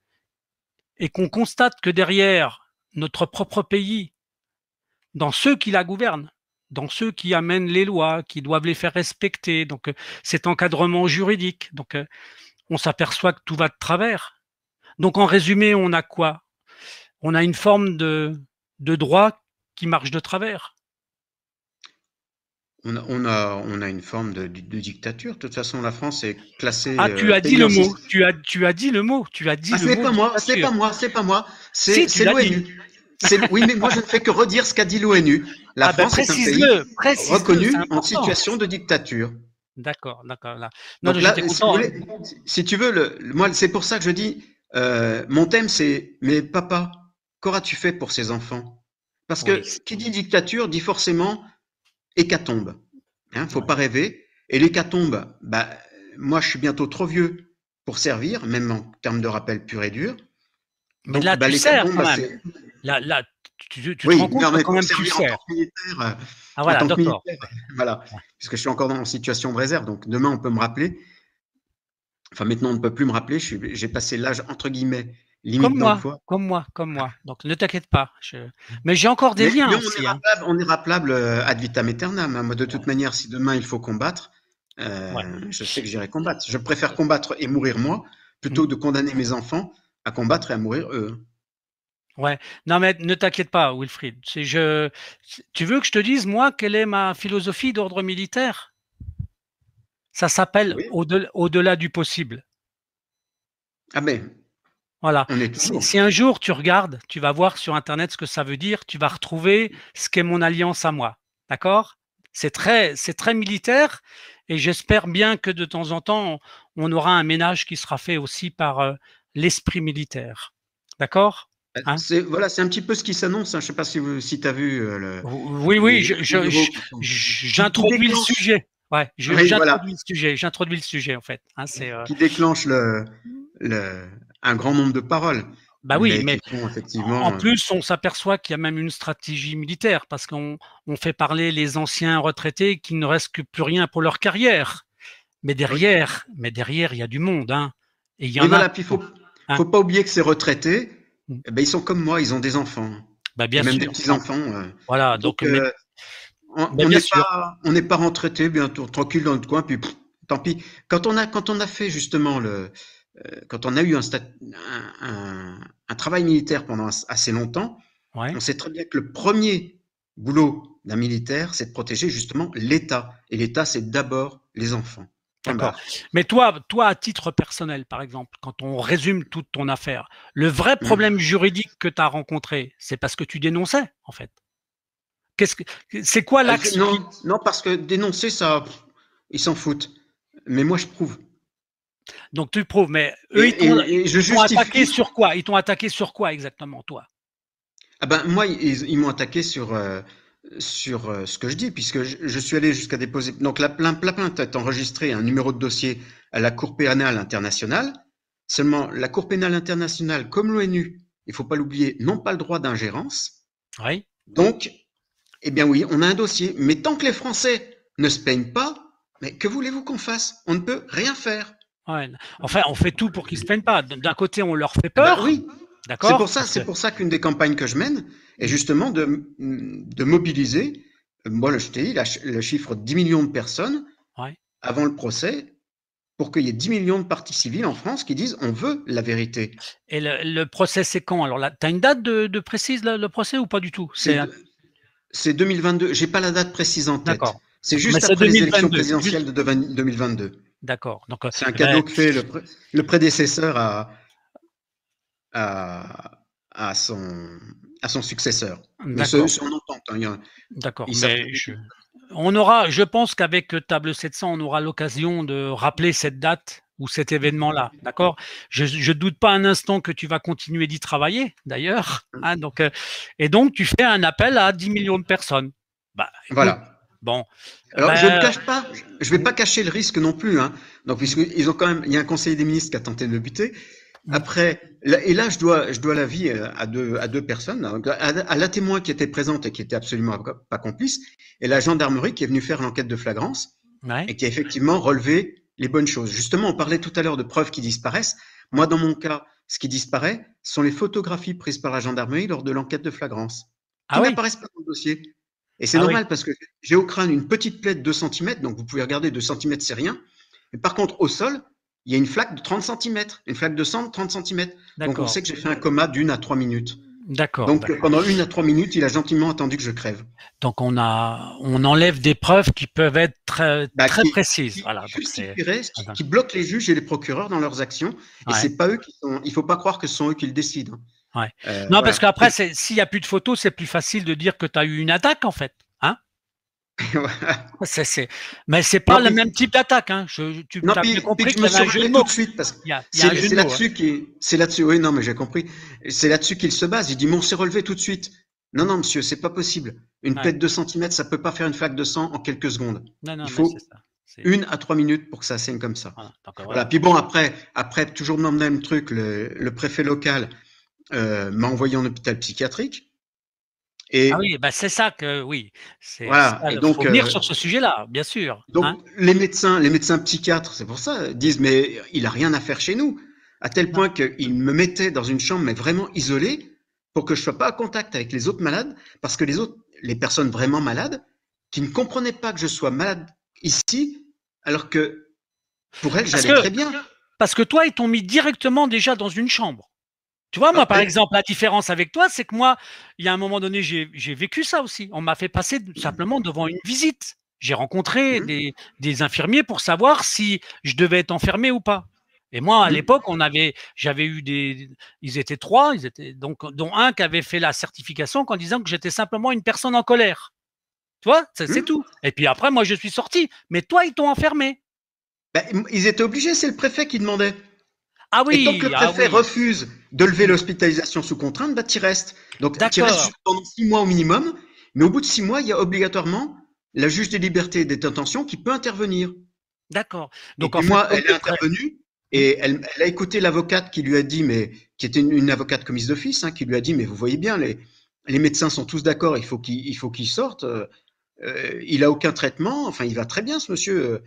et qu'on constate que derrière notre propre pays, dans ceux qui la gouvernent, dans ceux qui amènent les lois, qui doivent les faire respecter, donc cet encadrement juridique, donc on s'aperçoit que tout va de travers. Donc en résumé, on a quoi? On a une forme de droit qui marche de travers.
On a une forme de dictature. De toute façon, la France est classée.
Ah, tu as dit le mot. Tu as dit le mot. Tu as dit le mot.
C'est pas moi. C'est l'ONU. Oui, mais moi je ne fais que redire ce qu'a dit l'ONU. La France est un pays reconnu en situation de dictature.
D'accord.
Non, donc là, si tu veux, moi c'est pour ça que je dis, mon thème c'est, mais papa, qu'auras-tu fait pour ces enfants? Parce que qui dit dictature dit forcément hécatombe. Faut pas rêver. Et l'hécatombe, moi je suis bientôt trop vieux pour servir, même en termes de rappel pur et dur.
Mais donc, là, tu sers quand même. Là, tu te rends compte que quand même tu sers.
En tant que militaire,
ah voilà, d'accord.
Voilà, puisque je suis encore en situation de réserve. Donc demain, on peut me rappeler. Enfin, maintenant, on ne peut plus me rappeler. J'ai passé l'âge, entre guillemets, limite d'emploi.
Comme moi. Donc ne t'inquiète pas. Mais j'ai encore des liens aussi.
On est rappelable ad vitam aeternam. Moi, de toute manière, si demain il faut combattre, je sais que j'irai combattre. Je préfère combattre et mourir moi plutôt de condamner mes enfants à combattre et à mourir eux.
Ouais, non mais ne t'inquiète pas, Wilfried. Tu veux que je te dise, moi, quelle est ma philosophie d'ordre militaire? Ça s'appelle au-delà du possible.
Ah ben.
Voilà. Si un jour tu regardes, tu vas voir sur Internet ce que ça veut dire, tu vas retrouver ce qu'est mon alliance à moi. D'accord? C'est très militaire et j'espère bien que de temps en temps, on aura un ménage qui sera fait aussi par l'esprit militaire. D'accord?
C'est un petit peu ce qui s'annonce. Je ne sais pas si tu as vu.
Oui, j'introduis le sujet. Ouais, j'introduis le sujet en fait.
Qui déclenche un grand nombre de paroles.
Bah oui,
mais
mais
qui font
en
effectivement.
plus, on s'aperçoit qu'il y a même une stratégie militaire parce qu'on fait parler les anciens retraités qui ne reste que plus rien pour leur carrière. Mais
Oui,
derrière, il y a du monde, hein. Et il y
oui,
en a,
voilà. Puis
hein.
faut pas oublier que ces retraités,
Mm.
eh ben, ils sont comme moi, ils ont des enfants
Bah
et
bien
même des
sûr.
petits enfants.
Voilà,
Donc
donc, mais
on
bien
n'est
sûr.
pas, on n'est pas retraité, bientôt tranquille dans le coin. Puis tant pis. Quand on a fait justement quand on a eu un travail militaire pendant assez longtemps,
Ouais,
on sait très bien que le premier boulot d'un militaire, c'est de protéger justement l'État. Et l'État, c'est d'abord les enfants. Point
d'accord.
barre.
Mais toi, à titre personnel, par exemple, quand on résume toute ton affaire, le vrai
Mmh.
problème juridique que tu as rencontré, c'est parce que tu dénonçais, en fait. C'est quoi l'axe qui…
Non, non, parce que dénoncer ça, ils s'en foutent. Mais moi, je prouve.
Donc tu prouves, mais
Et,
eux,
et je
ils t'ont attaqué
justifie.
sur quoi? Ils t'ont attaqué sur quoi exactement, toi?
Ah ben, moi, ils m'ont attaqué sur ce que je dis, puisque je suis allé jusqu'à déposer. Donc, la plainte est enregistrée, un numéro de dossier à la Cour pénale internationale. Seulement, la Cour pénale internationale, comme l'ONU, il faut pas l'oublier, n'ont pas le droit d'ingérence.
Oui.
Donc, eh bien oui, on a un dossier. Mais tant que les Français ne se plaignent pas, mais que voulez-vous qu'on fasse? On ne peut rien faire.
Ouais. Enfin, on fait tout pour qu'ils se plaignent pas. D'un côté, on leur fait
Ah ben
peur,
oui,
d'accord? Parce que
c'est pour ça qu'une des campagnes que je mène est justement de mobiliser, moi je t'ai dit, le chiffre de 10 millions de personnes
ouais.
avant le procès, pour qu'il y ait 10 millions de parties civiles en France qui disent on veut la vérité.
Et le procès, c'est quand? Alors là, tu as une date de précise, le procès, ou pas du tout?
C'est de- c'est 2022, j'ai pas la date précise en tête.
D'accord.
C'est
Mais
juste
c'est
après les élections
2022.
présidentielles de 2022.
D'accord. Donc,
C'est un
ben,
cadeau que fait le prédécesseur à, à, son, à son successeur. Mais
d'accord.
c'est en entente, hein,
D'accord.
ils savent
Mais
très bien.
je pense qu'avec Table 700, on aura l'occasion de rappeler cette date ou cet événement-là. D'accord? Je doute pas un instant que tu vas continuer d'y travailler, d'ailleurs. Hein, donc, et donc, tu fais un appel à 10 millions de personnes. Bah, écoute,
Voilà.
bon,
Alors, je ne
ben,
cache pas, je vais pas cacher le risque non plus, hein. Donc, puisqu'ils ont quand même, il y a un conseiller des ministres qui a tenté de le buter. Après, et là, je dois l'avis à deux personnes, donc, à la témoin qui était présente et qui était absolument pas complice, et la gendarmerie qui est venue faire l'enquête de flagrance
ouais,
et qui a effectivement relevé les bonnes choses. Justement, on parlait tout à l'heure de preuves qui disparaissent. Moi,
ouais.
dans mon cas, ce qui disparaît sont les photographies prises par la gendarmerie lors de l'enquête de flagrance,
Ah
qui
oui,
n'apparaissent pas dans le dossier. Et c'est
ah oui,
normal parce que j'ai au crâne une petite plaie de 2 centimètres, donc vous pouvez regarder 2 centimètres, c'est rien. Mais par contre, au sol, il y a une flaque de 30 centimètres, une flaque de sang de 30 centimètres. Donc on
d'accord,
sait que j'ai fait un coma d'1 à 3 minutes.
d'accord,
Donc
d'accord.
pendant 1 à 3 minutes, il a gentiment attendu que je crève.
Donc on enlève des preuves qui peuvent être très,
Bah,
très précises.
qui
Voilà, donc c'est…
justifierait, qui bloque les juges et les procureurs dans leurs actions. Et
Ouais,
c'est pas eux qui sont. Il faut pas croire que ce sont eux qui le décident.
ouais. Non, parce
Voilà.
qu'après, s'il n'y a plus de photos, c'est plus facile de dire que tu as eu une attaque, en fait. Hein? Mais c'est pas
Non,
le
puis,
même type d'attaque. Hein. Tu
non,
as bien
puis
compris
que je
qu'il y
me
avait
suis
un jeu de
relevé tout
mots.
de suite parce que
Il y a un jeu
c'est
de mots. Hein.
là-dessus. Oui, non, mais j'ai compris. C'est là-dessus qu'il se base. Il dit, mais on s'est relevé tout de suite. Non, non, monsieur, c'est pas possible. Une
Ouais.
plaie de 2 centimètres, ça peut pas faire une flaque de sang en quelques secondes.
Non, non,
Il
mais c'est
faut
ça.
1 à 3 minutes pour que ça saigne comme ça.
Voilà. Donc,
Voilà.
voilà.
Puis bon, après, toujours dans le même truc, le préfet local m'a envoyé en hôpital psychiatrique.
Ah
Et
oui, bah c'est ça que oui.
voilà. Et
Il faut
donc,
venir sur ce sujet-là, bien sûr. Hein.
les médecins psychiatres, c'est pour ça, disent, mais il a rien à faire chez nous. À tel
Non.
point qu'ils me mettaient dans une chambre, mais vraiment isolée, pour que je sois pas en contact avec les autres malades, parce que les personnes vraiment malades, qui ne comprenaient pas que je sois malade ici, alors que pour elles,
Parce
j'allais
que,
très bien.
parce que toi, ils t'ont mis directement déjà dans une chambre. Tu vois, moi,
Ah,
par exemple, la différence avec toi, c'est que moi, il y a un moment donné, j'ai vécu ça aussi. On m'a fait passer simplement devant une visite. J'ai rencontré
hum,
des infirmiers pour savoir si je devais être enfermé ou pas. Et moi, à
hum,
l'époque, j'avais eu ils étaient trois, dont un qui avait fait la certification en disant que j'étais simplement une personne en colère. Tu vois, c'est
hum.
tout. Et puis après, moi, je suis sorti. Mais toi, ils t'ont enfermé.
Ben, ils étaient obligés, c'est le préfet qui demandait.
Ah
Et tant que le
oui, ah
préfet
oui.
refuse de lever l'hospitalisation sous contrainte, bah, tu restes. Donc, tu restes
D'accord,
juste pendant 6 mois au minimum. Mais au bout de 6 mois, il y a obligatoirement la juge des libertés et des détentions qui peut intervenir.
d'accord.
Et
Donc en
puis
fait,
moi, elle est intervenue. Et elle a écouté l'avocate qui lui a dit, mais qui était une avocate commise d'office, hein, qui lui a dit, mais vous voyez bien, les médecins sont tous d'accord, il faut qu'il sorte. Il a aucun traitement, enfin, il va très bien, ce monsieur.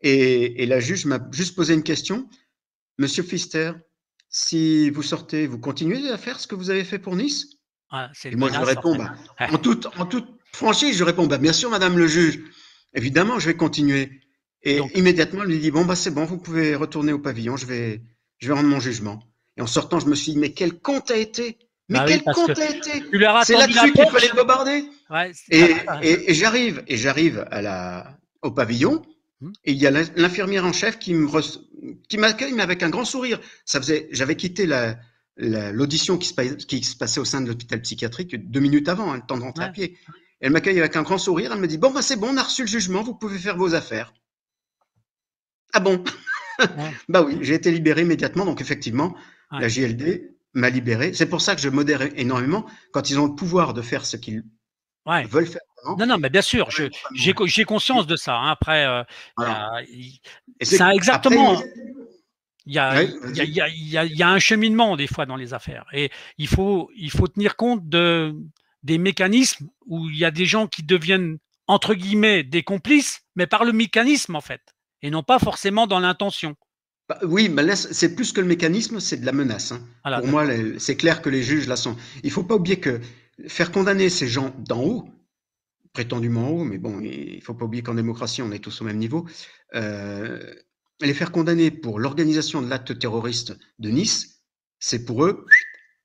Et la juge m'a juste posé une question. Monsieur Pfister, si vous sortez, vous continuez à faire ce que vous avez fait pour Nice?
Ah, c'est
Et
une
moi, je
menace, en
réponds,
fait.
bah, en toute franchise, je réponds, bah, bien sûr, madame le juge, évidemment, je vais continuer. Et
Donc,
immédiatement, elle lui dit, bon, bah, c'est bon, vous pouvez retourner au pavillon, je vais rendre mon jugement. Et en sortant, je me suis dit, mais quel con t'as été? Mais
bah oui,
quel
parce
con
que
t'as été?
tu leur as
C'est
tendu la
là-dessus qu'il fallait
perche.
te bobarder.
Ouais,
Et, et j'arrive au pavillon,
Hmm.
et il y a l'infirmière en chef qui m'accueille, mais avec un grand sourire. J'avais quitté l'audition qui se passait au sein de l'hôpital psychiatrique 2 minutes avant, hein, le temps de rentrer à
Ouais.
pied. Elle m'accueille avec un grand sourire. Elle me dit, bon, bah, c'est bon, on a reçu le jugement, vous pouvez faire vos affaires. Ah bon?
Ouais.
Bah oui, j'ai été libéré immédiatement. Donc, effectivement,
Ouais.
la JLD m'a libéré. C'est pour ça que je modère énormément quand ils ont le pouvoir de faire ce qu'ils
Ouais.
veulent faire vraiment.
Non, non, mais bien sûr,
Ouais,
j'ai conscience de ça, hein. Après,
voilà. Et
c'est
après,
exactement. Il y a,
ouais,
il y a,
vas-y.
il y a, il y a un cheminement des fois dans les affaires, et il faut tenir compte des mécanismes où il y a des gens qui deviennent entre guillemets des complices, mais par le mécanisme en fait, et non pas forcément dans l'intention.
Bah, oui, mais là, c'est plus que le mécanisme, c'est de la menace, hein.
Voilà,
Pour moi,
d'accord.
c'est clair que les juges là sont. Il faut pas oublier que faire condamner ces gens d'en haut, prétendument haut, mais bon, il faut pas oublier qu'en démocratie, on est tous au même niveau. Euh, les faire condamner pour l'organisation de l'acte terroriste de Nice, c'est pour eux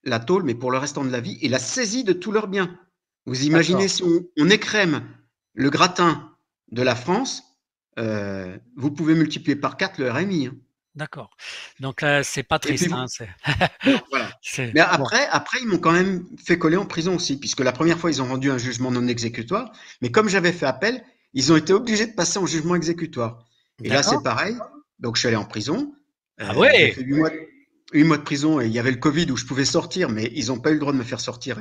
la tôle, mais pour le restant de la vie, et la saisie de tous leurs biens. Vous imaginez
D'accord.
si on écrème le gratin de la France, vous pouvez multiplier par 4 le RMI, hein.
D'accord. Donc c'est pas
Et puis
triste, hein,
voilà.
c'est
Mais
bon.
après, ils m'ont quand même fait coller en prison aussi, puisque la première fois, ils ont rendu un jugement non exécutoire. Mais comme j'avais fait appel, ils ont été obligés de passer en jugement exécutoire. Et là, c'est
D'accord.
pareil. Donc, je suis allé en prison.
Ah
J'ai
ouais.
fait 8 mois de prison et il y avait le Covid où je pouvais sortir, mais ils n'ont pas eu le droit de me faire sortir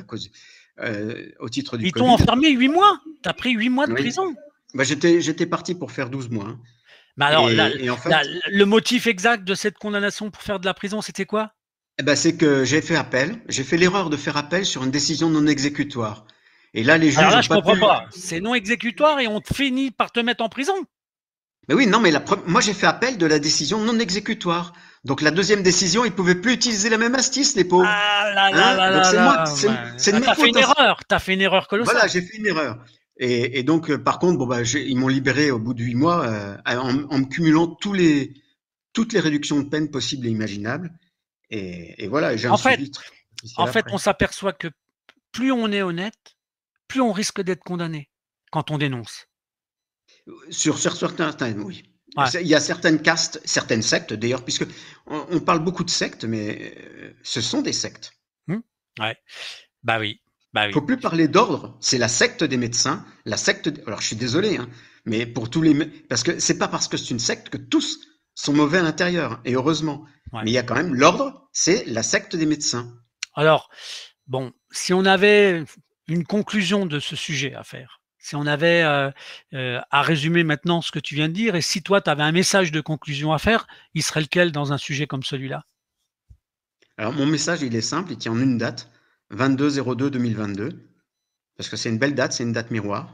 au titre du
Ils t'ont
Covid.
enfermé 8 mois. T'as pris 8 mois de
Oui.
prison.
Bah, j'étais parti pour faire 12 mois, hein.
Mais alors,
Et en fait,
le motif exact de cette condamnation pour faire de la prison, c'était quoi?
eh ben, c'est que j'ai fait appel. J'ai fait l'erreur de faire appel sur une décision non exécutoire. Et là, les
Alors
juges
là,
n'ont
je
pas
comprends
pu.
pas. C'est non exécutoire et on finit par te mettre en prison.
Mais oui, non, mais moi j'ai fait appel de la décision non exécutoire. Donc la deuxième décision, ils pouvaient plus utiliser la même astuce, les pauvres.
Ah là là
Hein?
là
Donc
là là.
c'est de
Ah,
ma
t'as fait
faute,
une
hein.
erreur. T'as fait une erreur
Voilà,
colossale.
j'ai fait une erreur. Et donc, par contre, bon bah, ils m'ont libéré au bout de 8 mois en me cumulant toutes les réductions de peine possibles et imaginables. Et voilà, et j'ai un
En fait,
suivi très officiel
on
après.
s'aperçoit que plus on est honnête, plus on risque d'être condamné quand on dénonce.
Sur certains, oui.
Ouais.
Il y a certaines castes, certaines sectes d'ailleurs, puisque on parle beaucoup de sectes, mais ce sont des sectes.
Ouais. Bah oui. Bah
Il
oui.
faut plus parler d'ordre, c'est la secte des médecins, la secte. Alors je suis désolé, hein, mais pour tous les, parce que c'est pas parce que c'est une secte que tous sont mauvais à l'intérieur, et heureusement.
Ouais.
Mais il y a quand même l'ordre, c'est la secte des médecins.
Alors, bon, si on avait une conclusion de ce sujet à faire, si on avait à résumer maintenant ce que tu viens de dire, et si toi, tu avais un message de conclusion à faire, il serait lequel dans un sujet comme celui-là?
Alors mon message, il est simple, il tient en une date, 22/02/2022, parce que c'est une belle date, c'est une date miroir.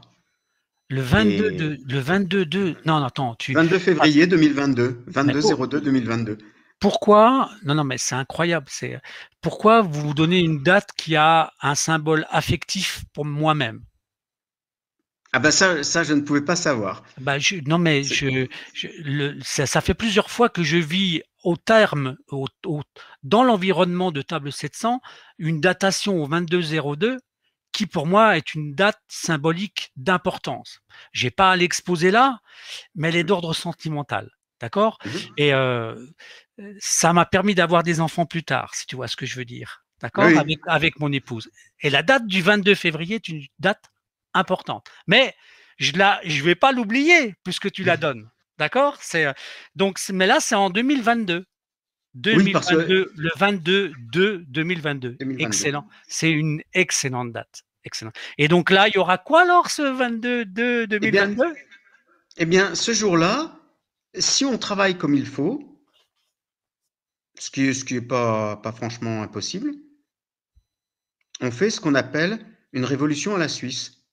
Le 22
Et
le 22 non, non, attends,
22 février 2022,
mais
22/02/2022.
pourquoi, non, non, mais c'est incroyable, pourquoi vous vous donnez une date qui a un symbole affectif pour moi-même?
Ah bah ça, je ne pouvais pas savoir.
Bah, non, mais
C'est-
ça fait plusieurs fois que je vis au terme, dans l'environnement de Table 700, une datation au 22/02 qui pour moi est une date symbolique d'importance. J'ai pas à l'exposer là, mais elle est d'ordre sentimental, d'accord?
Mhm.
Et ça m'a permis d'avoir des enfants plus tard, si tu vois ce que je veux dire, d'accord?
Oui,
Avec mon épouse. Et la date du 22 février est une date importante. Mais je vais pas l'oublier puisque tu la donnes, d'accord? Mais là c'est en 2022.
oui, parce que
2022, le 22/2/2022.
2022.
Excellent. C'est une excellente date. Excellent. Et donc là, il y aura quoi alors ce 22/2
Eh bien,
2022?
ce jour-là, si on travaille comme il faut, ce qui est pas franchement impossible. On fait ce qu'on appelle une révolution à la Suisse.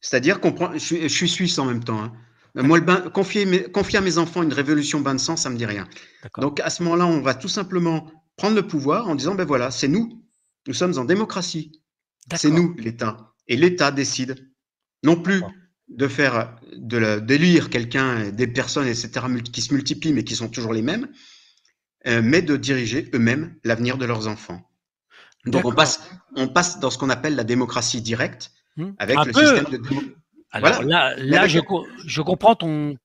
C'est-à-dire qu'on prend, je suis suisse en même temps, hein. Moi, confier à mes enfants une révolution bain de sang, ça me dit rien. Donc, à ce moment-là, on va tout simplement prendre le pouvoir en disant, ben voilà, c'est nous. Nous sommes en démocratie. C'est nous, l'État. Et l'État décide. Non plus d'élire quelqu'un, des personnes, etc., qui se multiplient, mais qui sont toujours les mêmes, mais de diriger eux-mêmes l'avenir de leurs enfants. Donc, on passe dans ce qu'on appelle la démocratie directe, avec le système de démocratie.
Alors voilà. Là je comprends ton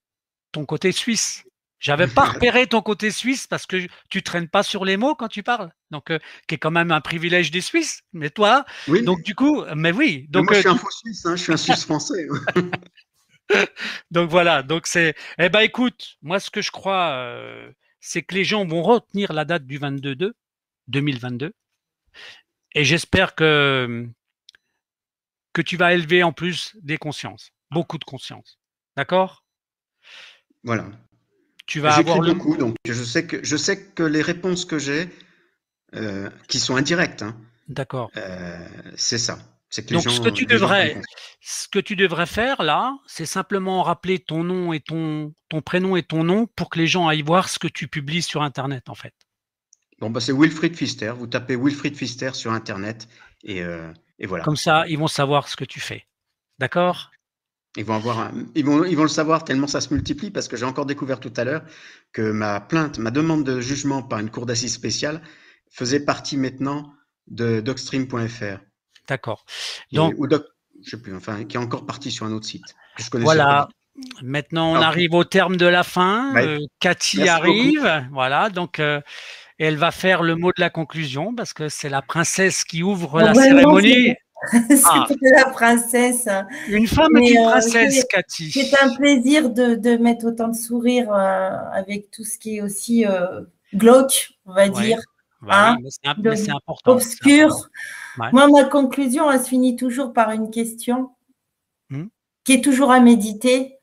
côté suisse. J'avais pas repéré ton côté suisse parce que tu traînes pas sur les mots quand tu parles. Donc, qui est quand même un privilège des Suisses. Mais toi,
oui,
donc du coup, mais oui. Donc,
mais moi, je suis un faux Suisse, hein, je suis un Suisse français.
Donc voilà. Donc c'est. Eh ben, écoute, moi, ce que je crois, c'est que les gens vont retenir la date du 2022. Et j'espère que tu vas élever en plus des consciences, beaucoup de conscience. D'accord?
Voilà.
Tu vas
J'écris
avoir
beaucoup, donc je sais que les réponses que j'ai, qui sont indirectes, hein,
d'accord.
C'est ça. C'est que
donc ce que tu devrais faire là, c'est simplement rappeler ton nom et ton prénom et ton nom pour que les gens aillent voir ce que tu publies sur Internet en fait.
Bon, bah, c'est Wilfried Pfister. Vous tapez Wilfried Pfister sur Internet et voilà.
Comme ça, ils vont savoir ce que tu fais. D'accord?
Ils vont le savoir tellement ça se multiplie, parce que j'ai encore découvert tout à l'heure que ma demande de jugement par une cour d'assises spéciale faisait partie maintenant de docstream.fr.
D'accord.
Donc, je sais plus, enfin, qui est encore partie sur un autre site que je connaissais
voilà.
pas.
Maintenant, on arrive au terme de la fin.
Ouais.
Cathy
Merci
arrive.
beaucoup.
Voilà. Donc, elle va faire le mot de la conclusion parce que c'est la princesse qui ouvre la cérémonie.
C'est pas la princesse.
Une femme est une princesse, Cathy.
C'est un plaisir de mettre autant de sourires avec tout ce qui est aussi glauque, on va dire.
Hein, mais c'est important.
Obscur. Ouais. Moi, ma conclusion, elle se finit toujours par une question qui est toujours à méditer.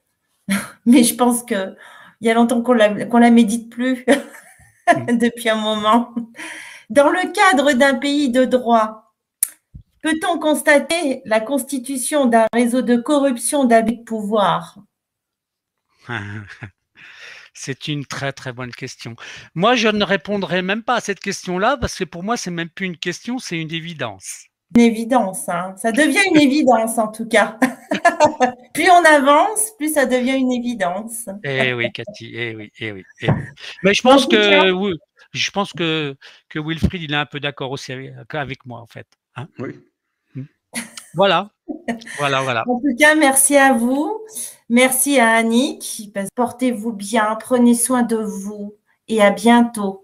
Mais je pense qu'il y a longtemps qu'on la médite plus depuis un moment. Dans le cadre d'un pays de droit, peut-on constater la constitution d'un réseau de corruption, d'abus de pouvoir?
C'est une très très bonne question. Moi, je ne répondrai même pas à cette question-là parce que pour moi, c'est même plus une question, c'est une évidence.
Une évidence, hein. Ça devient une évidence en tout cas. Plus on avance, plus ça devient une évidence.
Eh oui, Cathy, eh oui. Mais je pense que Wilfried, il est un peu d'accord aussi avec moi en fait. Hein,
oui.
Voilà.
En tout cas, merci à vous. Merci à Annick. Portez-vous bien, prenez soin de vous et à bientôt.